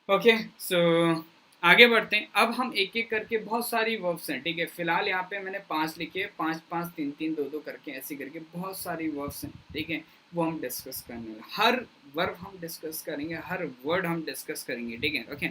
ओके, सो आगे बढ़ते हैं। अब हम एक एक करके, बहुत सारी वर्ब्स हैं, ठीक है। फिलहाल यहाँ पे मैंने 5 लिखे, 5 5 3 3 2 2 करके ऐसे करके बहुत सारी वर्ब्स हैं, ठीक है। वो हम डिस्कस करने वाले, हर वर्ब हम डिस्कस करेंगे, हर वर्ड हम डिस्कस करेंगे, ठीक है। ओके,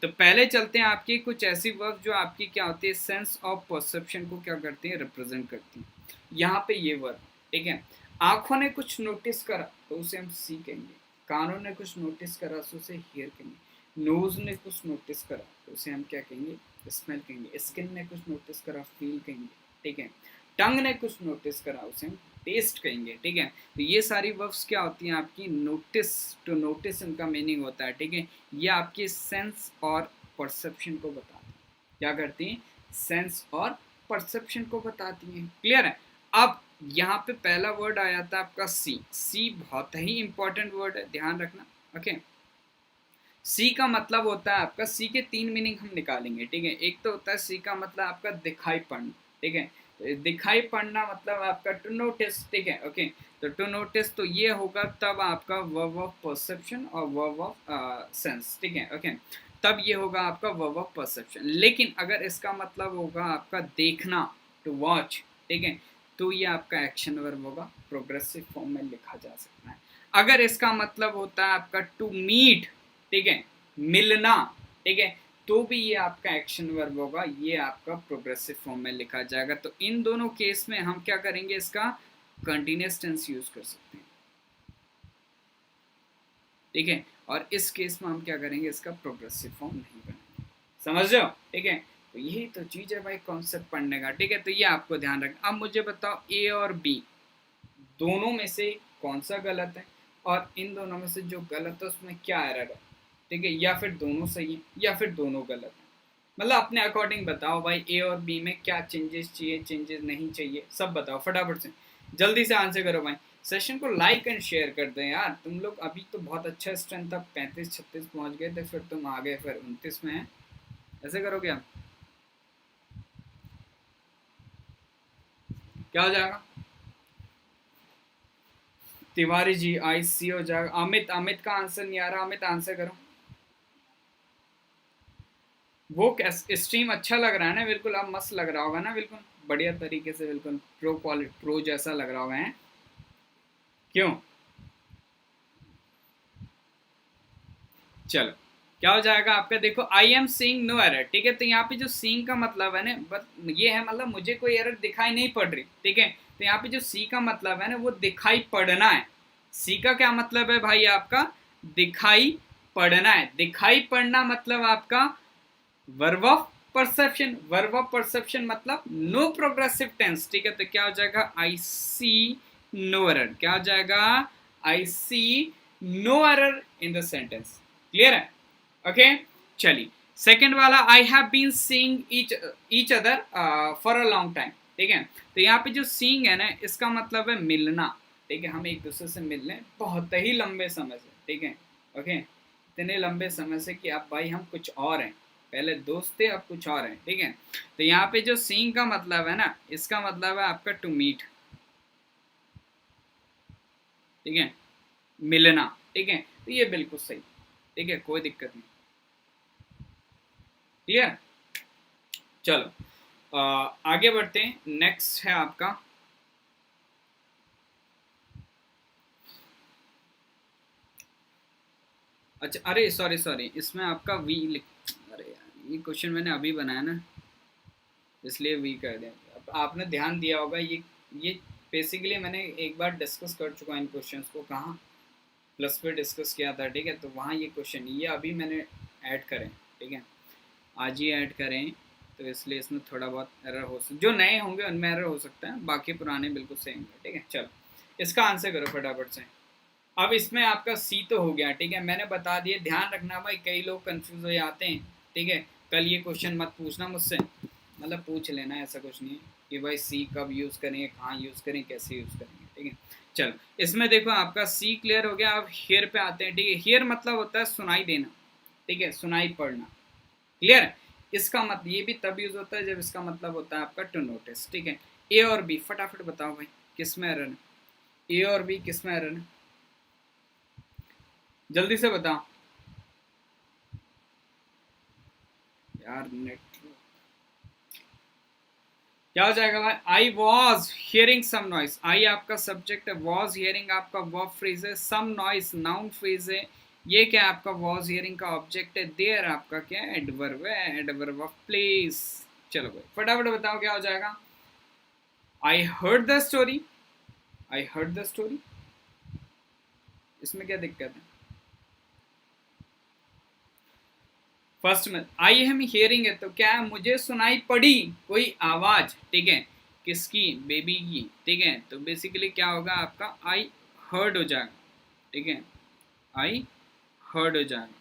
तो पहले चलते हैं आपकी कुछ ऐसी वर्ब जो आपकी क्या होती है, सेंस ऑफ परसेप्शन को क्या करती है, रिप्रेजेंट करती है। यहाँ पे ये वर्ब, ठीक है। आंखों ने कुछ नोटिस करा तो उसे हम सी कहेंगे, कानों ने कुछ नोटिस करा तो उसे हियर कहेंगे, नोज ने कुछ नोटिस करा तो उसे हम क्या कहेंगे, स्मेल कहेंगे, स्किन ने कुछ नोटिस करा फील कहेंगे, ठीक है। टंग ने कुछ नोटिस करा उसे हम टेस्ट कहेंगे, ठीक है। तो ये सारी वर्ब्स क्या होती हैं आपकी, नोटिस, टू नोटिस इनका मीनिंग होता है, ठीक है। ये आपके सेंस और परसेप्शन को बताती है, क्या करती हैं, सेंस और परसेप्शन को बताती हैं, क्लियर है। अब यहाँ पे पहला वर्ड आया था आपका सी। सी बहुत ही इंपॉर्टेंट वर्ड है, ध्यान रखना, ओके। सी का मतलब होता है आपका, सी के 3 मीनिंग हम निकालेंगे, ठीक है। एक तो होता है सी का मतलब आपका दिखाई पड़ना, ठीक है। तो दिखाई पड़ना मतलब आपका टू नोटिस, ठीक है। ओके, तो टू नोटिस तो ये होगा तब आपका वर्ब ऑफ परसेप्शन और वर्ब ऑफ सेंस, ठीक है। ओके, तब ये होगा आपका वर्ब ऑफ परसेप्शन। लेकिन अगर इसका मतलब होगा आपका देखना, टू वॉच, ठीक है, तो ये आपका एक्शन वर्ब होगा, प्रोग्रेसिव फॉर्म में लिखा जा सकता है। अगर इसका मतलब होता है आपका टू मीट, ठीक है, मिलना, ठीक है, तो भी ये आपका एक्शन वर्ब होगा, ये आपका प्रोग्रेसिव फॉर्म में लिखा जाएगा। तो इन दोनों केस में हम क्या करेंगे, इसका कंटिन्यूअस टेंस यूज कर सकते हैं, ठीक है। और इस केस में हम क्या करेंगे, इसका प्रोग्रेसिव फॉर्म नहीं बनाएंगे, समझ रहे हो, ठीक है। तो यही तो चीज है भाई कॉन्सेप्ट पढ़ने का, ठीक है। तो ये आपको ध्यान रखना। अब मुझे बताओ ए और बी दोनों में से कौन सा गलत है, और इन दोनों में से जो गलत है उसमें क्या एरर है, ठीक है। या फिर दोनों सही है या फिर दोनों गलत है, मतलब अपने अकॉर्डिंग बताओ भाई, ए और बी में क्या चेंजेस चाहिए, चेंजेस नहीं चाहिए, सब बताओ फटाफट से, जल्दी से आंसर करो भाई। सेशन को लाइक एंड शेयर कर दें यार, तुम लोग अभी तो बहुत अच्छा स्ट्रेंथ था, 35-36 पहुंच गए थे, फिर तुम आ गए, फिर 29 में है, ऐसे करोगे आप, क्या हो जाएगा। तिवारी जी आई सी हो जाएगा। अमित, अमित का आंसर नहीं आ रहा, अमित आंसर करो। वो स्ट्रीम अच्छा लग रहा है ना, बिल्कुल अब मस्त लग रहा होगा ना, बिल्कुल बढ़िया तरीके से, बिल्कुल प्रो क्वालिटी, प्रो जैसा लग रहा होगा, है क्यों। चलो, क्या हो जाएगा आपका, देखो I am seeing no error, ठीक है। तो यहाँ पे जो सीइंग का मतलब है ना, बट ये है मतलब मुझे कोई एरर दिखाई नहीं पड़ रही, ठीक है। तो यहाँ पे जो सी का मतलब है ना, वो दिखाई पड़ना है। सी का क्या मतलब है भाई आपका, दिखाई पड़ना है। दिखाई पड़ना मतलब आपका verb of perception, verb of perception मतलब नो प्रोग्रेसिव टेंस, ठीक है। तो क्या हो जाएगा, आई सी नो एरर, क्या हो जाएगा, I see no error in the sentence, clear है, ओके। चलिए सेकंड वाला, I have been seeing each other for a long time, ठीक है। तो यहाँ पे जो सीइंग है ना, इसका मतलब है मिलना, ठीक है। हम एक दूसरे से मिल रहे हैं बहुत ही लंबे समय से, ठीक है, ओके। इतने लंबे समय से कि अब भाई हम कुछ और हैं, पहले दोस्त थे अब कुछ और हैं, ठीक है। तो यहाँ पे जो सीइंग का मतलब है ना, इसका मतलब है आपका टू मीट, ठीक है, मिलना, ठीक है। तो ये बिल्कुल सही, ठीक है, कोई दिक्कत नहीं, क्लियर। चलो आगे बढ़ते हैं। नेक्स्ट है आपका, अच्छा अरे सॉरी सॉरी, इसमें आपका वी लिख, अरे यार ये क्वेश्चन मैंने अभी बनाया ना, इसलिए वी कर दिया। अब आपने ध्यान दिया होगा, ये बेसिकली मैंने एक बार डिस्कस कर चुका हूँ इन क्वेश्चंस को, कहाँ प्लस पे डिस्कस किया था, ठीक है। तो वहाँ ये क्वेश्चन, ये अभी मैंने ऐड करें, ठीक है, आज ही ऐड करें, तो इसलिए इसमें थोड़ा बहुत एरर हो सकता, जो नए होंगे उनमें एरर हो सकता है, बाकी पुराने बिल्कुल सेम है, ठीक है। चलो इसका आंसर करो फटाफट से। अब इसमें आपका सी तो हो गया, ठीक है, मैंने बता दिया, ध्यान रखना भाई, कई लोग कंफ्यूज हो जाते हैं, ठीक है। कल ये क्वेश्चन मत पूछना मुझसे, मतलब पूछ लेना, ऐसा कुछ नहीं है कि भाई सी कब यूज़ करेंगे, कहाँ यूज़ करेंगे, कैसे यूज़ करेंगे, ठीक है। चलो इसमें देखो आपका सी क्लियर हो गया। अब हियर पे आते हैं, ठीक है। हियर मतलब होता है सुनाई देना, ठीक है, सुनाई पड़ना, क्लियर है। इसका मतलब ये भी तब यूज होता है जब इसका मतलब होता है आपका टू नोटिस, ठीक है। ए और बी फटाफट बताओ भाई किस में एरर है, ए और बी किस में एरर है, जल्दी से बताओ यार। नेट क्या हो जाएगा भाई, I was hearing some noise, I आपका सब्जेक्ट है, वॉज हियरिंग आपका वर्ब फ्रेज है, सम नॉइस नाउन फ्रेज है, ये क्या है आपका वॉज हियरिंग का ऑब्जेक्ट है, देयर आपका क्या है एडवर्ब है, एडवर्ब ऑफ प्लेस। चलो भाई फटाफट बताओ क्या हो जाएगा। I heard the story, I heard the story, इसमें क्या दिक्कत है। फर्स्ट में आई एम हियरिंग है तो क्या है, मुझे सुनाई पड़ी कोई आवाज, ठीक है, किसकी, बेबी की, ठीक है। तो बेसिकली क्या होगा आपका आई हर्ड हो जाएगा, ठीक है, आई हर्ड हो जाएगा।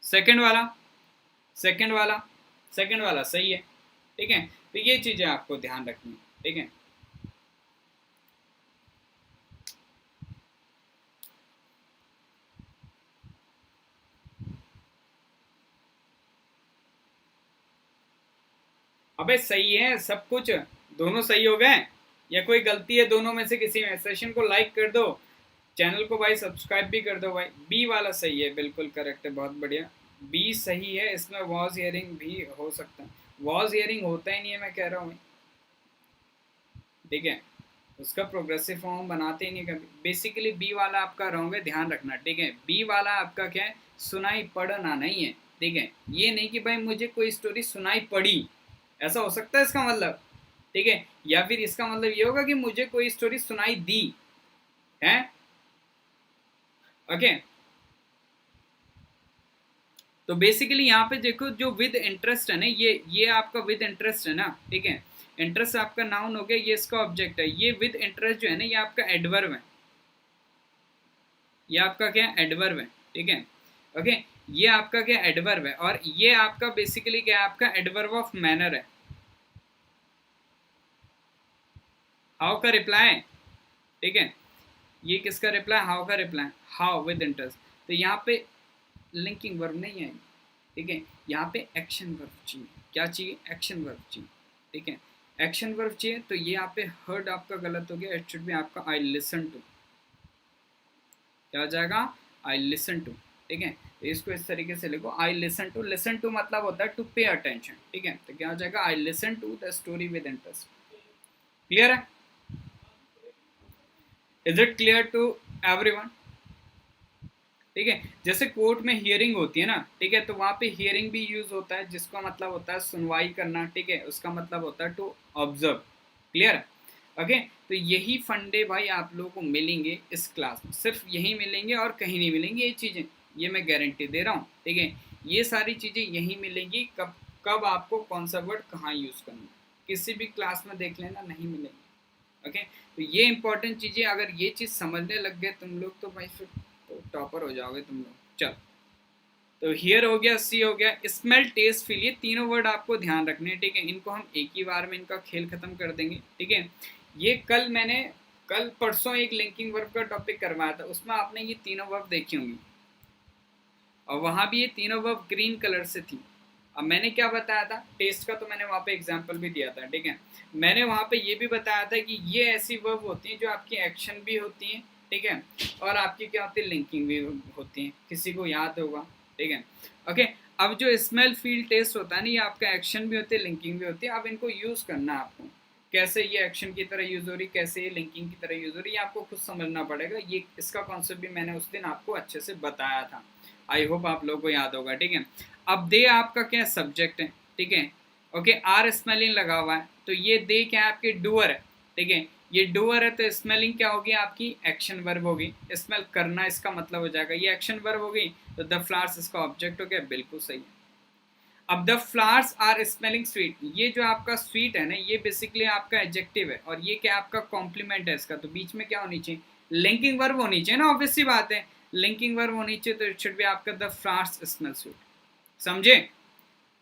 सेकंड वाला, सेकंड वाला, सेकंड वाला सही है, ठीक है। तो ये चीजें आपको ध्यान रखनी है, ठीक है। अबे सही है सब कुछ, दोनों सही हो गए या कोई गलती है दोनों में से किसी में। सेशन को लाइक कर दो, चैनल को भाई सब्सक्राइब भी कर दो भाई। बी वाला सही है, बिल्कुल करेक्ट है, बहुत बढ़िया, बी सही है। इसमें वॉज हियरिंग भी हो सकता है, वॉज हियरिंग होता ही नहीं है मैं कह रहा हूँ, ठीक है। उसका प्रोग्रेसिव फॉर्म बनाते ही नहीं कभी। बेसिकली बी वाला आपका रॉन्ग है, ध्यान रखना, ठीक है। बी वाला आपका क्या है, सुनाई पड़ना नहीं है, ठीक है। ये नहीं कि भाई मुझे कोई स्टोरी सुनाई पड़ी, ऐसा हो सकता है इसका मतलब, ठीक है। या फिर इसका मतलब ये होगा कि मुझे कोई स्टोरी सुनाई दी है, ओके। तो बेसिकली यहाँ पे देखो जो विद इंटरेस्ट है ना, ये आपका विद इंटरेस्ट है ना, ठीक है। इंटरेस्ट आपका नाउन हो गया, ये इसका ऑब्जेक्ट है। ये विद इंटरेस्ट जो है ना, ये आपका एडवर्ब है, ये आपका क्या एडवर्ब है, ठीक है, ओके। ये आपका क्या एडवर्ब है, और ये आपका बेसिकली क्या है, आपका एडवर्ब ऑफ मैनर है। हाउ का रिप्लाई, ठीक है, ये किसका रिप्लाई, हाउ का रिप्लाई, हाउ विद इंटरेस्ट। तो यहाँ पे लिंकिंग वर्ब नहीं है, ठीक है। यहाँ पे एक्शन वर्ब चाहिए, क्या चाहिए, एक्शन वर्ब चाहिए, ठीक है। एक्शन वर्ब चाहिए, तो ये यहाँ पे हर्ड आपका गलत हो गया, इट शुड बी आपका आई लिसन टू, क्या हो जाएगा, आई लिसन टू, ठीक है। तो इसको इस तरीके से लिखो, I listen to, listen to मतलब होता है टू पे अटेंशन, ठीक है। तो क्या हो जाएगा, I listen to the story with interest. Clear है, is it clear to everyone, ठीक है। जैसे कोर्ट में हियरिंग होती है ना, ठीक है, तो वहां पे हियरिंग भी यूज होता है, जिसका मतलब होता है सुनवाई करना, ठीक है। उसका मतलब होता है टू ऑब्जर्व, क्लियर है, ओके। तो यही फंडे भाई आप लोगों को मिलेंगे इस क्लास में, सिर्फ यही मिलेंगे और कहीं नहीं मिलेंगे ये चीज़ें, ये मैं गारंटी दे रहा हूँ, ठीक है। ये सारी चीज़ें यही मिलेंगी, कब कब आपको कौन सा वर्ड कहाँ यूज़ करना, किसी भी क्लास में देख लेना, नहीं मिलेंगे, ओके। तो ये इंपॉर्टेंट चीज़ें, अगर ये चीज़ समझने लग गए तुम लोग तो भाई फिर तो टॉपर हो जाओगे तुम लोग। चल, तो हियर हो गया, सी हो गया, स्मेल, टेस्ट, फील, ये तीनों वर्ड आपको ध्यान रखने हैं, ठीक है। इनको हम एक ही बार में इनका खेल खत्म कर देंगे, ठीक है। ये कल परसों एक लिंकिंग वर्ब का टॉपिक करवाया था, उसमें आपने ये तीनों वर्ब देखी होंगी, और वहाँ भी ये तीनों वर्ब ग्रीन कलर से थी। अब मैंने क्या बताया था, टेस्ट का तो मैंने वहाँ पे एग्जाम्पल भी दिया था, ठीक है। मैंने वहाँ पे ये भी बताया था कि ये ऐसी वर्ब होती हैं जो आपकी एक्शन भी होती हैं, ठीक है, और आपकी क्या होती है, लिंकिंग भी होती हैं, किसी को याद होगा, ठीक है, ओके। अब जो स्मेल, फील, टेस्ट होता है ना, ये आपका एक्शन भी होती है, लिंकिंग भी होती है। अब इनको यूज़ करना है आपको, कैसे ये एक्शन की तरह यूज़ हो रही, कैसे ये लिंकिंग की तरह यूज़ हो रही है, आपको खुद समझना पड़ेगा। ये इसका कॉन्सेप्ट भी मैंने उस दिन आपको अच्छे से बताया था, आई होप आप लोगों को याद होगा, ठीक है। अब दे आपका क्या सब्जेक्ट है, ठीक है, ओके। आर स्मेलिंग लगा हुआ है, तो ये दे क्या है, आपके डूअर है, ठीक है। ये डूअर है, तो स्मेलिंग क्या होगी आपकी, एक्शन वर्ब होगी, स्मेल करना इसका मतलब हो जाएगा, ये एक्शन वर्ब होगी, तो द फ्लावर्स इसका ऑब्जेक्ट हो गया, बिल्कुल सही है। अब the flowers are smelling sweet, ये जो आपका स्वीट है ना, ये बेसिकली आपका एडजेक्टिव है, और ये क्या आपका कॉम्प्लीमेंट है इसका, तो बीच में क्या होनी चाहिए, लिंकिंग वर्ब होनी चाहिए ना, ऑब्वियस सी बात है, लिंकिंग वर्ब होनी चाहिए, तो इट शुड बी आपका द फ्लावर्स स्मेल स्वीट, समझे।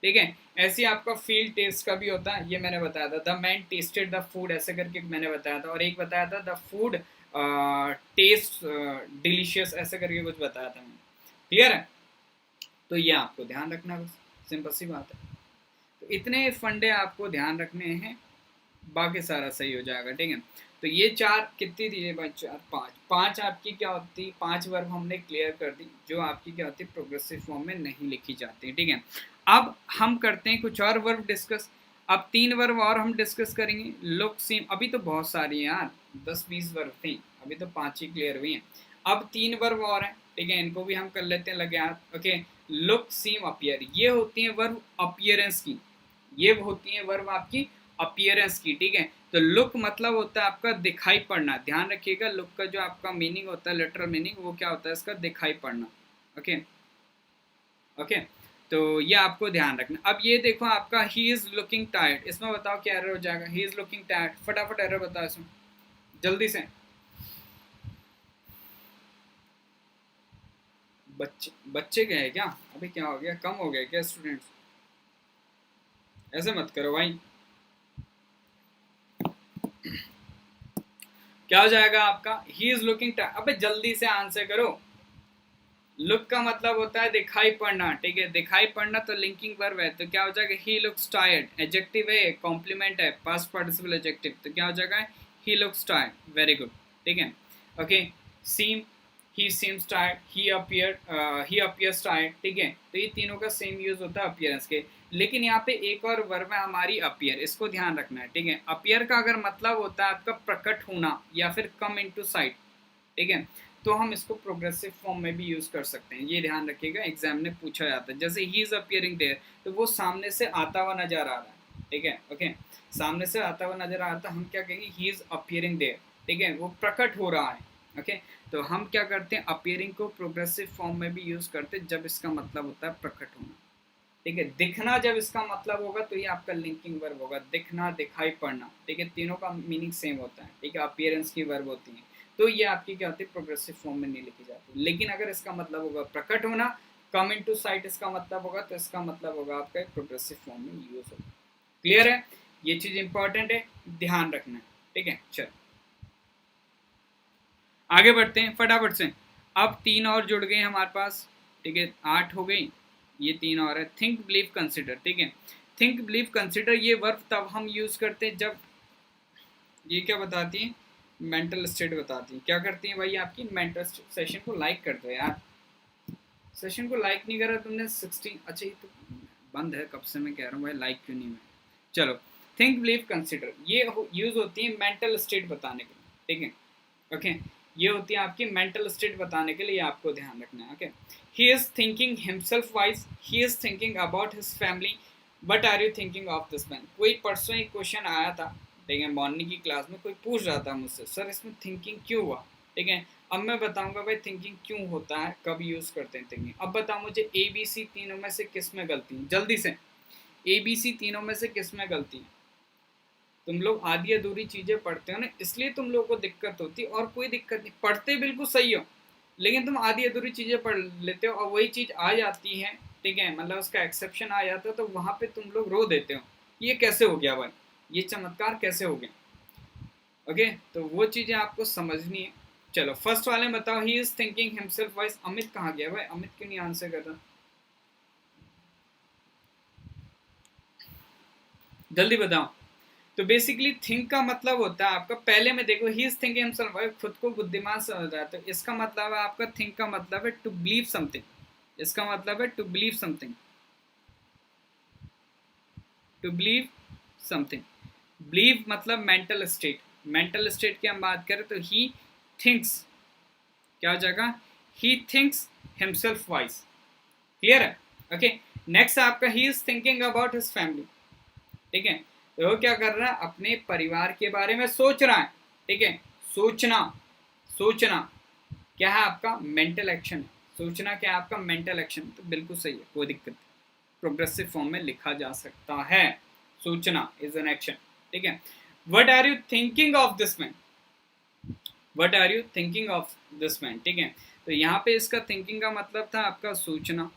ठीक है। ऐसे ही आपका फील्ड टेस्ट का भी होता है, ये मैंने बताया था, the man tested the food, ऐसे करके मैंने बताया था, और एक बताया था द फूड टेस्ट डिलीशियस, ऐसे करके कुछ बताया था मैंने। क्लियर है? तो ये आपको ध्यान रखना, बस सिंपल सी बात है। तो इतने फंडे आपको ध्यान रखने हैं, बाकी सारा सही हो जाएगा। ठीक है। तो ये चार कितनी थी भाई, चार पांच आपकी क्या होती, पांच वर्ब हमने क्लियर कर दी, जो आपकी क्या होती है प्रोग्रेसिव फॉर्म में नहीं लिखी जाती। ठीक है। अब हम करते हैं कुछ और वर्ब डिस्कस। अब 3 वर्ब और हम डिस्कस करेंगे। लुक सीम, अभी तो बहुत सारी हैं यार, 10-20 वर्ब थी, अभी तो 5 ही क्लियर हुई हैं। अब 3 वर्ब और हैं, ठीक है, इनको भी हम कर लेते हैं लगे हाथ। ओके, लुक सीम अपियर, ये होती है वर्ब अपियरेंस की, ये होती है वर्ब आपकी अपियरेंस की। ठीक है। तो लुक मतलब होता है आपका दिखाई पड़ना, ध्यान रखिएगा, लुक का जो आपका मीनिंग होता है, लिटरल मीनिंग, वो क्या होता है इसका, दिखाई पड़ना। ओके ओके, तो ये आपको ध्यान रखना। अब ये देखो आपका ही इज लुकिंग टायर्ड, इसमें बताओ क्या एरर हो जाएगा, ही इज लुकिंग टायर्ड, फटाफट एरर बताओ इसमें जल्दी से। बच्चे बच्चे गए क्या, अभी क्या हो गया, कम हो गया क्या स्टूडेंट्स? ऐसे मत करो भाई। क्या हो जाएगा आपका, ही इज लुकिंग टायर्ड, अबे जल्दी से आंसर करो। लुक का मतलब होता है दिखाई पड़ना, ठीक है, दिखाई पड़ना, तो लिंकिंग वर्ब है, तो क्या हो जाएगा, ही लुक्स टायर्ड, एडजेक्टिव है, कॉम्प्लीमेंट है, पास्ट पार्टिसिपल एडजेक्टिव, तो क्या हो जाएगा, he looks tired, very good. ठीक है। Okay, seem, he seems tired, he appears tired. ठीक है। तो ये तीनों का सेम यूज होता है अपीयरेंस के, लेकिन यहाँ पे एक और वर्ब है हमारी अपीयर, इसको ध्यान रखना है। ठीक है। अपीयर का अगर मतलब होता है आपका प्रकट होना या फिर कम इनटू साइट, ठीक है, तो हम इसको प्रोग्रेसिव फॉर्म में भी यूज कर सकते हैं, ये ध्यान रखिएगा, एग्जाम में पूछा जाता है। जैसे ही इज अपियरिंग देयर, तो वो सामने से आता हुआ नजर आ रहा है। ठीक है। ओके, सामने से आता हुआ नजर आ रहा था, हम क्या कहेंगे, ही इज अपियरिंग देयर। ठीक है, वो प्रकट हो रहा है। ओके, तो हम क्या करते हैं, अपियरिंग को प्रोग्रेसिव फॉर्म में भी यूज करते हैं जब इसका मतलब होता है प्रकट होना। ठीक है, दिखना जब इसका मतलब होगा तो ये आपका लिंकिंग वर्ब होगा, दिखना, दिखाई पड़ना। ठीक है, तीनों का मीनिंग सेम होता है। ठीक है, अपीयरेंस की वर्ब होती है, तो ये आपकी क्या होती है, प्रोग्रेसिव फॉर्म में नहीं लिखी जाती। लेकिन अगर इसका मतलब होगा प्रकट होना, कम इनटू साइट इसका मतलब होगा, तो इसका मतलब होगा आपका प्रोग्रेसिव फॉर्म में यूज होगा। क्लियर है? ये चीज इंपॉर्टेंट है, ध्यान रखना है। ठीक है, चलो आगे बढ़ते हैं फटाफट से। अब 3 और जुड़ गए हमारे पास। ठीक है, 8 हो गई, ये 3 और है। Think, believe, consider. ठीक है, थिंक, बिलीव, कंसिडर, ये वर्ब तब हम यूज करते हैं जब, ये क्या बताती है, मेंटल स्टेट बताती है। क्या करती है भाई, आपकी मेंटल सेशन को लाइक कर दो यार, सेशन को लाइक नहीं करा तुमने 16, अच्छा ये तो बंद है कब से, मैं कह रहा हूँ भाई लाइक क्यों नहीं हुआ। चलो, थिंक, बिलीव, कंसिडर, ये यूज होती है मेंटल स्टेट बताने के लिए। ठीक है। ओके, ये होती है आपकी मेंटल स्टेट बताने के लिए, आपको ध्यान रखना है। Okay, he is thinking himself wise, he is thinking about his family, but are you thinking of this man. कोई परसों एक क्वेश्चन आया था, ठीक है, मॉर्निंग की क्लास में कोई पूछ रहा था मुझसे, सर इसमें थिंकिंग क्यों हुआ। ठीक है, अब मैं बताऊंगा भाई थिंकिंग क्यों होता है, कब यूज करते हैं थिंकिंग। अब बताओ मुझे, ए बी सी तीनों में से किस में गलती है, जल्दी से, ए बी सी तीनों में से किस में गलती है। तुम लोग आधी अधूरी चीजें पढ़ते हो ना, इसलिए तुम लोगों को दिक्कत होती है, और कोई दिक्कत नहीं, पढ़ते बिल्कुल सही हो, लेकिन तुम आधी अधूरी चीजें पढ़ लेते हो, और वही चीज आ जाती है, ठीक है, मतलब उसका एक्सेप्शन आ जाता है, तो वहां पे तुम लोग रो देते हो, ये कैसे हो गया भाई, ये चमत्कार कैसे हो गया। ओके, तो वो चीजें आपको समझनी है। चलो फर्स्ट वाले में बताओ, ही is thinking himself wise, Amit कहाँ गया भाई, अमित क्यों नहीं आंसर कर रहा, जल्दी बताओ। तो बेसिकली थिंक का मतलब होता है आपका, पहले में देखो, ही इज थिंकिंग हिमसेल्फ, खुद को बुद्धिमान समझ रहा है, तो इसका मतलब है आपका, थिंक का मतलब है टू बिलीव समथिंग, इसका मतलब है to believe something, to believe something. Believe मतलब मेंटल स्टेट, मेंटल स्टेट की हम बात करें तो ही थिंक्स, क्या हो जाएगा, he thinks himself wise. Clear है? ओके, नेक्स्ट आपका, ही is thinking about his family. ठीक है, तो वो क्या कर रहा है, अपने परिवार के बारे में सोच रहा है। ठीक है, सोचना, सोचना क्या है आपका, मेंटल एक्शन है, सोचना क्या है आपका, मेंटल एक्शन, तो बिल्कुल सही है, कोई दिक्कत नहीं, प्रोग्रेसिव फॉर्म में लिखा जा सकता है, सोचना इज एन एक्शन। ठीक है, what are you thinking of this man, what are you thinking of this man. ठीक है, तो यहाँ पे इसका थिंकिंग का मतलब था आपका सोचना,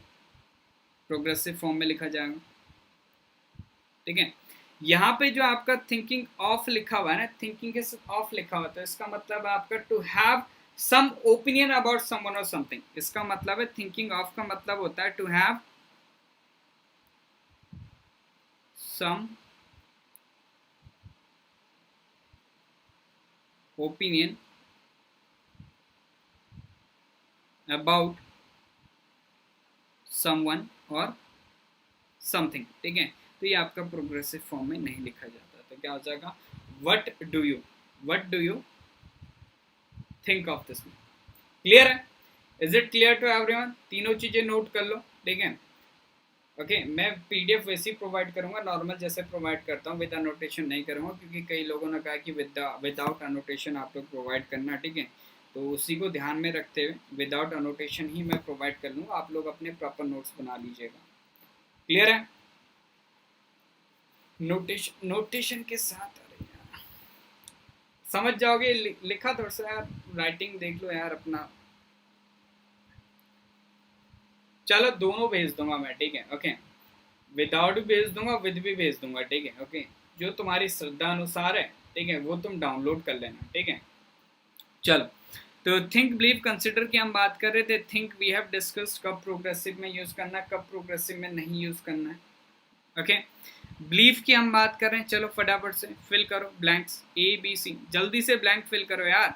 प्रोग्रेसिव फॉर्म में लिखा जाएगा। ठीक है। यहाँ पे जो आपका थिंकिंग ऑफ लिखा हुआ है ना, थिंकिंग के साथ ऑफ लिखा हुआ, तो इसका मतलब है आपका to have some opinion about someone और समथिंग। इसका मतलब है थिंकिंग ऑफ का मतलब होता है to have some opinion about someone और समथिंग। ठीक है, तो ये आपका प्रोग्रेसिव फॉर्म में नहीं लिखा जाता, तो क्या हो जाएगा, what do you think of this. Clear है? Is it clear to everyone? तीनों चीजें नोट कर लो। ठीक है, ओके। मैं पीडीएफ वैसे ही प्रोवाइड करूंगा, नॉर्मल जैसे प्रोवाइड करता हूँ, विद अनोटेशन नहीं करूंगा, क्योंकि कई लोगों ने कहा कि विदाउट अनोटेशन आप लोग प्रोवाइड करना। ठीक है, तो उसी को ध्यान में रखते हुए विदाउट अनोटेशन ही मैं प्रोवाइड कर लूँगा, आप लोग अपने प्रॉपर नोट्स बना लीजिएगा। क्लियर है? नोटेशन के साथ, अरे यार समझ जाओगे, लिखा थोड़ा सा यार, राइटिंग देख लो यार अपना। चलो दोनों भेज दूंगा मैं, ठीक है, ओके। विदाउट भी भेज दूंगा, विद भी भेज दूंगा, ठीक है, ओके। जो तुम्हारी श्रद्धा अनुसार है, ठीक है, वो तुम डाउनलोड कर लेना, ठीक है। चलो, तो थिंक बिलीव कंसिडर की हम बात कर रहे थे। थिंक वी हैव डिस्कस्ड कब प्रोग्रेसिव में यूज करना है, कब प्रोग्रेसिव में नहीं यूज करना है, ओके। बिलीव की हम बात कर रहे हैं, चलो फटाफट से फिल करो ब्लैंक्स, ए बी सी, जल्दी से ब्लैंक फिल करो यार,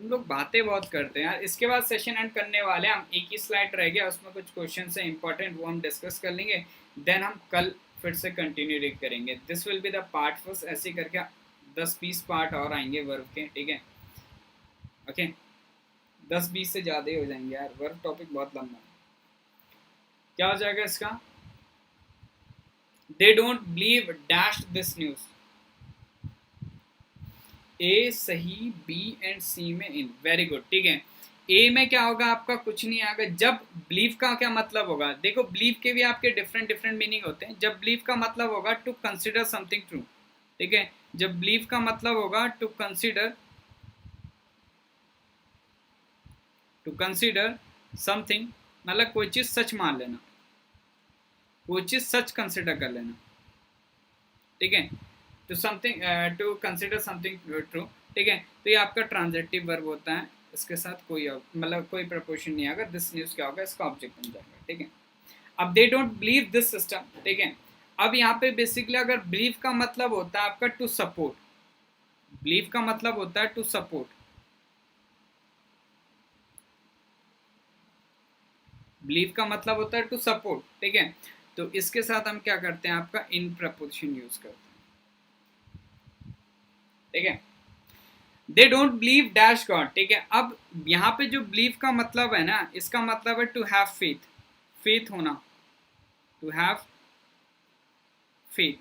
तुम लोग बातें बहुत करते हैं यार। इसके बाद सेशन एंड करने वाले हम, एक ही स्लाइड रह गया, उसमें कुछ क्वेश्चन है इंपॉर्टेंट, वो हम डिस्कस कर लेंगे, देन हम कल फिर से कंटिन्यू करेंगे। This will be the part first, ऐसे करके 10-20 पार्ट और आएंगे वर्ब के, ठीक है, ओके। 10-20 से ज़्यादा ही हो जाएंगे यार, वर्ब टॉपिक बहुत लंबा है। क्या हो जाएगा इसका, they don't believe dash this news. A सही, बी एंड सी में इन, वेरी गुड, ठीक है। ए में क्या होगा आपका, कुछ नहीं आएगा। जब बिलीव का क्या मतलब होगा, देखो बिलीव के भी आपके डिफरेंट डिफरेंट मीनिंग होते हैं। जब बिलीव का मतलब होगा टू कंसिडर समथिंग ट्रू, ठीक है। जब बिलीव का मतलब होगा टू कंसिडर समथिंग, मतलब कोई चीज सच मान लेना, कोई चीज सच कंसिडर कर लेना, ठीक है। To something, to consider something true, ठीक है। तो ये आपका ट्रांजिटिव वर्ब होता है, इसके साथ कोई मतलब कोई प्रपोजिशन नहीं आएगा। दिस न्यूज़ क्या होगा, इसका ऑब्जेक्ट बन जाएगा, ठीक है। अब दे डोंट बिलीव दिस सिस्टम, ठीक है। अब यहाँ पे बेसिकली अगर बिलीव का मतलब होता है आपका टू सपोर्ट, बिलीव का मतलब होता है टू सपोर्ट, बिलीव का मतलब होता है टू सपोर्ट, ठीक है। तो इसके साथ हम क्या करते हैं, आपका इन प्रपोजिशन यूज करते हैं, ठीक है। दे डोंट बिलीव डैश गॉड, ठीक है। अब यहाँ पे जो बिलीव का मतलब है ना, इसका मतलब है टू हैव फेथ, फेथ होना, टू हैव फेथ।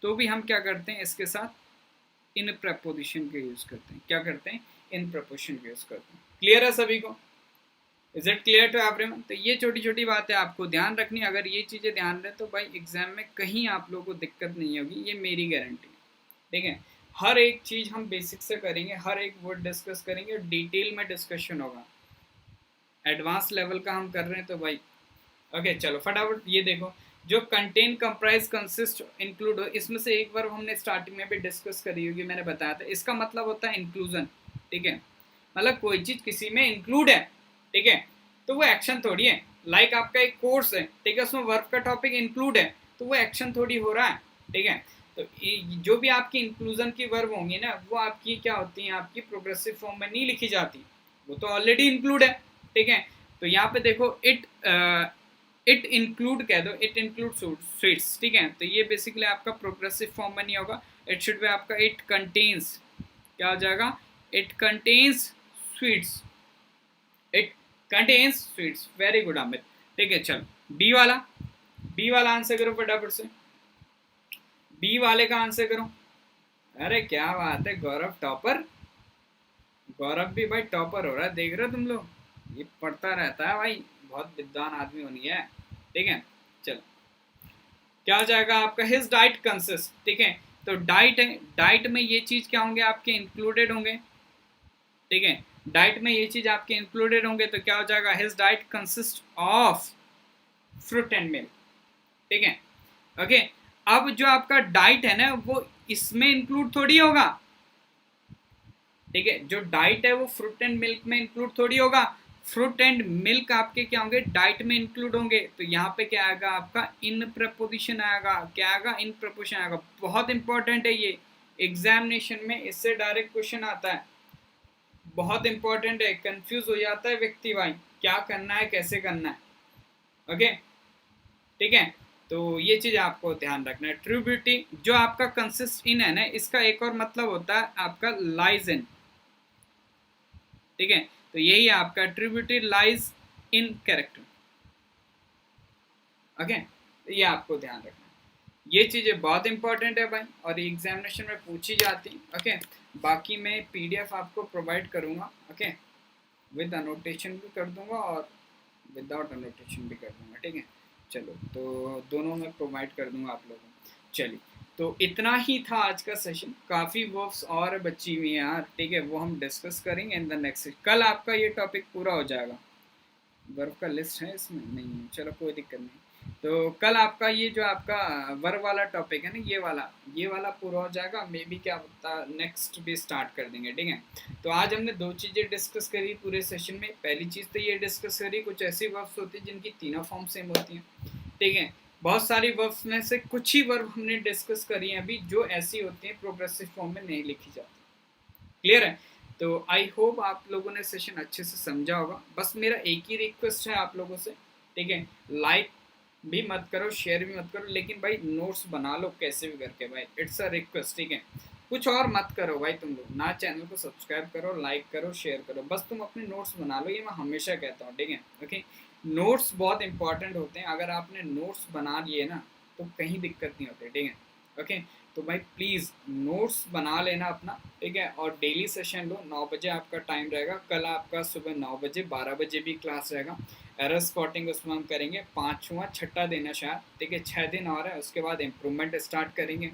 तो भी हम क्या करते हैं इसके साथ इन प्रपोजिशन के यूज करते हैं, क्या करते हैं, इन प्रपोजिशन के यूज करते हैं। क्लियर है सभी को? Is it clear to everyone? तो ये छोटी छोटी बातें आपको ध्यान रखनी, अगर ये चीजें ध्यान रहे तो भाई एग्जाम में कहीं आप लोगों को दिक्कत नहीं होगी, ये मेरी गारंटी है, ठीक है। हर एक चीज हम बेसिक से करेंगे, हर एक वर्ड डिस्कस करेंगे, डिटेल में डिस्कशन होगा। एडवांस लेवल का हम कर रहे हैं तो भाई ओके। चलो फटाफट ये देखो, जो कंटेन, कंप्राइज, कंसिस्ट, इंक्लूड हो, इसमें से एक बार हमने स्टार्टिंग में भी डिस्कस करी होगी, मैंने बताया था। इसका मतलब होता है इंक्लूजन, ठीक है। मतलब कोई चीज किसी में इंक्लूड है, ठीक है, तो वो एक्शन थोड़ी है। लाइक आपका एक कोर्स है, ठीक है, उसमें वर्क का टॉपिक इंक्लूड है, तो वो एक्शन थोड़ी हो रहा है, ठीक है। तो जो भी आपकी इंक्लूजन की वर्ब होंगी ना, वो आपकी क्या होती है, आपकी प्रोग्रेसिव फॉर्म में नहीं लिखी जाती, वो तो ऑलरेडी इंक्लूड है, ठीक है। तो यहाँ पे देखो इट इंक्लूड कह दो, इट इंक्लूड स्वीट्स, ठीक है। तो ये बेसिकली आपका प्रोग्रेसिव फॉर्म में नहीं होगा, इट शुड बी आपका इट कंटेन्स, क्या हो जाएगा, it contains sweets, it contains sweets, very good Amit, ठीक है। चलो बी वाला आंसर करो फटाफट से, बी वाले का आंसर करो। अरे क्या बात है, गौरव टॉपर, गौरव भी भाई टॉपर हो रहा है, देख रहे हो तुम लोग, ये पढ़ता रहता है भाई, बहुत विद्वान आदमी होनी है, ठीक है। चलो क्या हो जाएगा आपका, हिज डाइट कंसिस्ट, ठीक है। तो डाइट है, डाइट में ये चीज क्या होंगे, आपके इंक्लूडेड होंगे, ठीक है। डाइट में ये चीज आपके इंक्लूडेड होंगे, तो क्या हो जाएगा, his diet consist of fruit and milk, ठीक है, ओके। अब जो आपका डाइट है ना वो इसमें इंक्लूड थोड़ी होगा, ठीक है, जो डाइट है वो फ्रूट एंड मिल्क में इंक्लूड थोड़ी होगा, फ्रूट एंड मिल्क आपके क्या होंगे, डाइट में इंक्लूड होंगे। तो यहाँ पे क्या आएगा आपका, इन प्रपोजिशन आएगा, क्या आएगा, इन प्रपोजिशन आएगा। बहुत इंपॉर्टेंट है ये, एग्जामिनेशन में इससे डायरेक्ट क्वेश्चन आता है, बहुत इंपॉर्टेंट है, कंफ्यूज हो जाता है व्यक्ति भाई क्या करना है कैसे करना है। ओके ठीक है, तो ये चीज आपको ध्यान रखना है। ट्रू ब्यूटी जो आपका कंसिस्ट इन है ना, इसका एक और मतलब होता है आपका लाइज इन, ठीक है, तो यही आपका true beauty lies in character. Okay, तो ये आपको ध्यान रखना है, ये चीजें बहुत इंपॉर्टेंट है भाई, और एग्जामिनेशन में पूछी जाती है। ओके, बाकी मैं पीडीएफ आपको प्रोवाइड करूंगा, ओके, विद अनोटेशन भी कर दूंगा और विदाउट अनोटेशन भी कर दूंगा, ठीक है। चलो, तो दोनों में प्रोवाइड कर दूंगा आप लोगों को। चलिए, तो इतना ही था आज का सेशन, काफ़ी वर्ब्स और बची हुई हैं यार, ठीक है, वो हम डिस्कस करेंगे इन द नेक्स्ट। कल आपका ये टॉपिक पूरा हो जाएगा, वर्ब का लिस्ट है इसमें नहीं है, चलो कोई दिक्कत नहीं। तो कल आपका ये जो आपका वर्ब वाला टॉपिक है ना, ये वाला पूरा हो जाएगा, मे बी क्या होता नेक्स्ट भी स्टार्ट कर देंगे, ठीक है। तो आज हमने दो चीज़ें डिस्कस करी पूरे सेशन में। पहली चीज़ तो ये डिस्कस करी, कुछ ऐसी वर्ब्स होती हैं जिनकी तीनों फॉर्म सेम होती हैं, ठीक है। बहुत सारी वर्ब्स में से कुछ ही वर्ब हमने डिस्कस करी हैं अभी जो ऐसी होती हैं प्रोग्रेसिव फॉर्म में नहीं लिखी जाती। क्लियर है, तो आई होप आप लोगों ने सेशन अच्छे से समझा होगा। बस मेरा एक ही रिक्वेस्ट है आप लोगों से, ठीक है, लाइक भी मत करो, शेयर भी मत करो, लेकिन भाई नोट्स बना लो कैसे भी करके भाई, इट्स अ रिक्वेस्ट, ठीक है। कुछ और मत करो भाई, तुम लोग ना चैनल को सब्सक्राइब करो, लाइक करो, शेयर करो, बस तुम अपने नोट्स बना लो, ये मैं हमेशा कहता हूँ, ठीक है। ओके, नोट्स बहुत इंपॉर्टेंट होते हैं, अगर आपने नोट्स बना लिए ना तो कहीं दिक्कत नहीं होती, ठीक है। ओके, तो भाई प्लीज़ नोट्स बना लेना अपना, ठीक है, और डेली सेशन लो। 9 बजे आपका टाइम रहेगा, कल आपका सुबह 9 बजे, 12 बजे भी क्लास रहेगा। एरर स्पॉटिंग उसमें हम करेंगे, 5वां 6ठा दिन है शायद, ठीक है, 6 दिन और है, उसके बाद इम्प्रूवमेंट स्टार्ट करेंगे।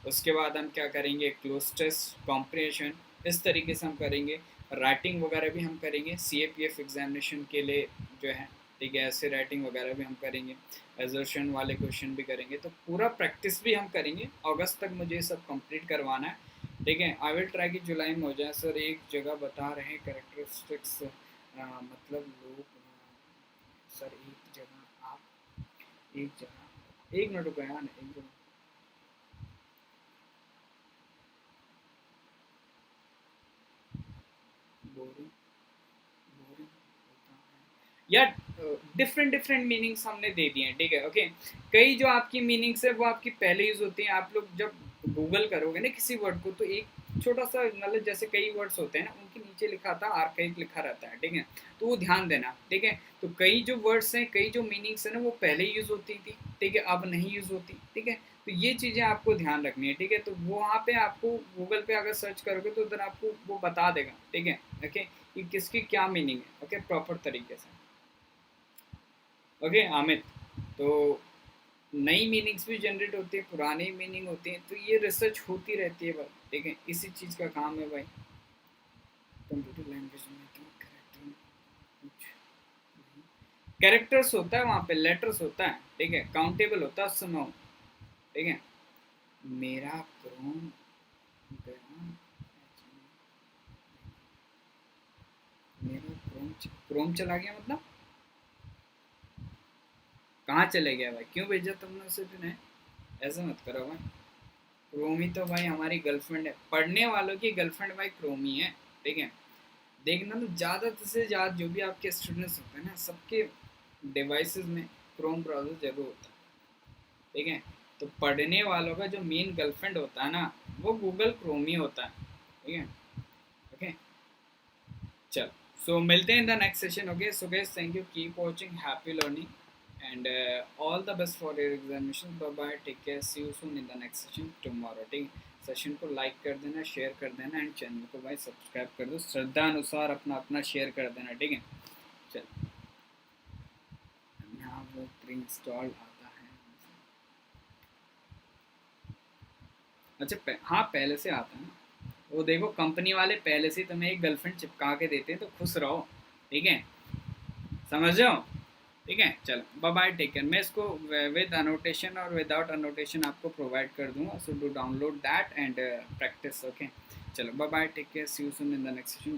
उसके बाद हम क्या करेंगे, क्लोज टेस्ट, कॉम्प्रिहेंशन, इस तरीके से हम करेंगे। राइटिंग वगैरह भी हम करेंगे CAPF एग्जामिनेशन के लिए जो है, ठीक है, ऐसे राइटिंग वगैरह भी हम करेंगे, एजर्शन वाले क्वेश्चन भी करेंगे, तो पूरा प्रैक्टिस भी हम करेंगे। अगस्त तक मुझे ये सब कंप्लीट करवाना है, ठीक है। आई विल ट्राई कि जुलाई में हो जाए। सर एक जगह बता रहे हैं कैरेक्टरिस्टिक्स, मतलब लोग, सर एक जगह आप, एक जगह, एक मिनट रुको यार, एक जगह बोरिंग बोरिंग होता है यार, डिफरेंट डिफरेंट मीनिंग्स हमने दे दिए हैं, ठीक है। ओके, कई जो आपकी मीनिंग्स है वो आपकी पहले यूज होती हैं। आप लोग जब गूगल करोगे ना किसी वर्ड को, तो एक छोटा सा मतलब जैसे कई वर्ड्स होते हैं ना, उनके नीचे लिखा था आर्काइव लिखा रहता है, ठीक है, तो वो ध्यान देना, ठीक है। तो कई जो वर्ड्स हैं, कई जो मीनिंग्स है ना, वो पहले यूज होती थी, ठीक है, अब नहीं यूज होती, ठीक है। तो ये चीज़ें आपको ध्यान रखनी है, ठीक है। तो वहाँ पे आपको गूगल पे अगर सर्च करोगे तो उधर आपको वो बता देगा, ठीक है, ओके, कि किसकी क्या मीनिंग है, ओके, प्रॉपर तरीके से। ओके अमित, तो नई मीनिंग्स भी जनरेट होती है, पुरानी मीनिंग होती है, तो ये रिसर्च होती रहती है भाई, ठीक है, इसी चीज़ का काम है भाई। कंप्यूटर लैंग्वेज में तो कैरेक्टर कुछ कैरेक्टर्स होता है, वहाँ पे लेटर्स होता है, ठीक है, काउंटेबल होता है, सुनो, ठीक है। मेरा क्रोम गया, मेरा क्रोम चला गया मतलब कहाँ चले गया भाई, क्यों भेजा तुमने उसे भी, ऐसा मत करो भाई। क्रोमी तो भाई हमारी गर्लफ्रेंड है, पढ़ने वालों की गर्लफ्रेंड भाई क्रोमी है, ठीक है। देखना तो ज़्यादा से ज़्यादा जो भी आपके स्टूडेंट्स होते हैं ना, सबके डिवाइसेस में क्रोम ब्राउज़र जरूर होता है, ठीक है। तो पढ़ने वालों का जो मेन गर्लफ्रेंड होता है ना, वो गूगल क्रोम ही होता है, ठीक है। ओके, चल, सो मिलते हैं इन the next session. Okay, so guys, thank you, keep watching, happy learning, and all the best for your examination. Bye bye, take care, see you soon in the next session tomorrow, ठीक है। सेशन को लाइक कर देना, शेयर कर देना, एंड चैनल को भाई सब्सक्राइब कर दो, श्रद्धा अनुसार अपना अपना शेयर कर देना, ठीक है। चल, यहाँ वो प्री इंस्टॉल आता है, अच्छा हाँ पहले से आता है ना, वो देखो कंपनी वाले पहले से तुम्हें एक गर्लफ्रेंड चिपका के देते हैं, तो खुश रहो, ठीक है, समझ रहे हो। ठीक है, चलो बाय बाय, टेक केयर। मैं इसको विद अनोटेशन और विदाउट अनोटेशन आपको प्रोवाइड कर दूंगा, so do download that and practise. Okay, चलो bye bye, take care, see you soon in the next session.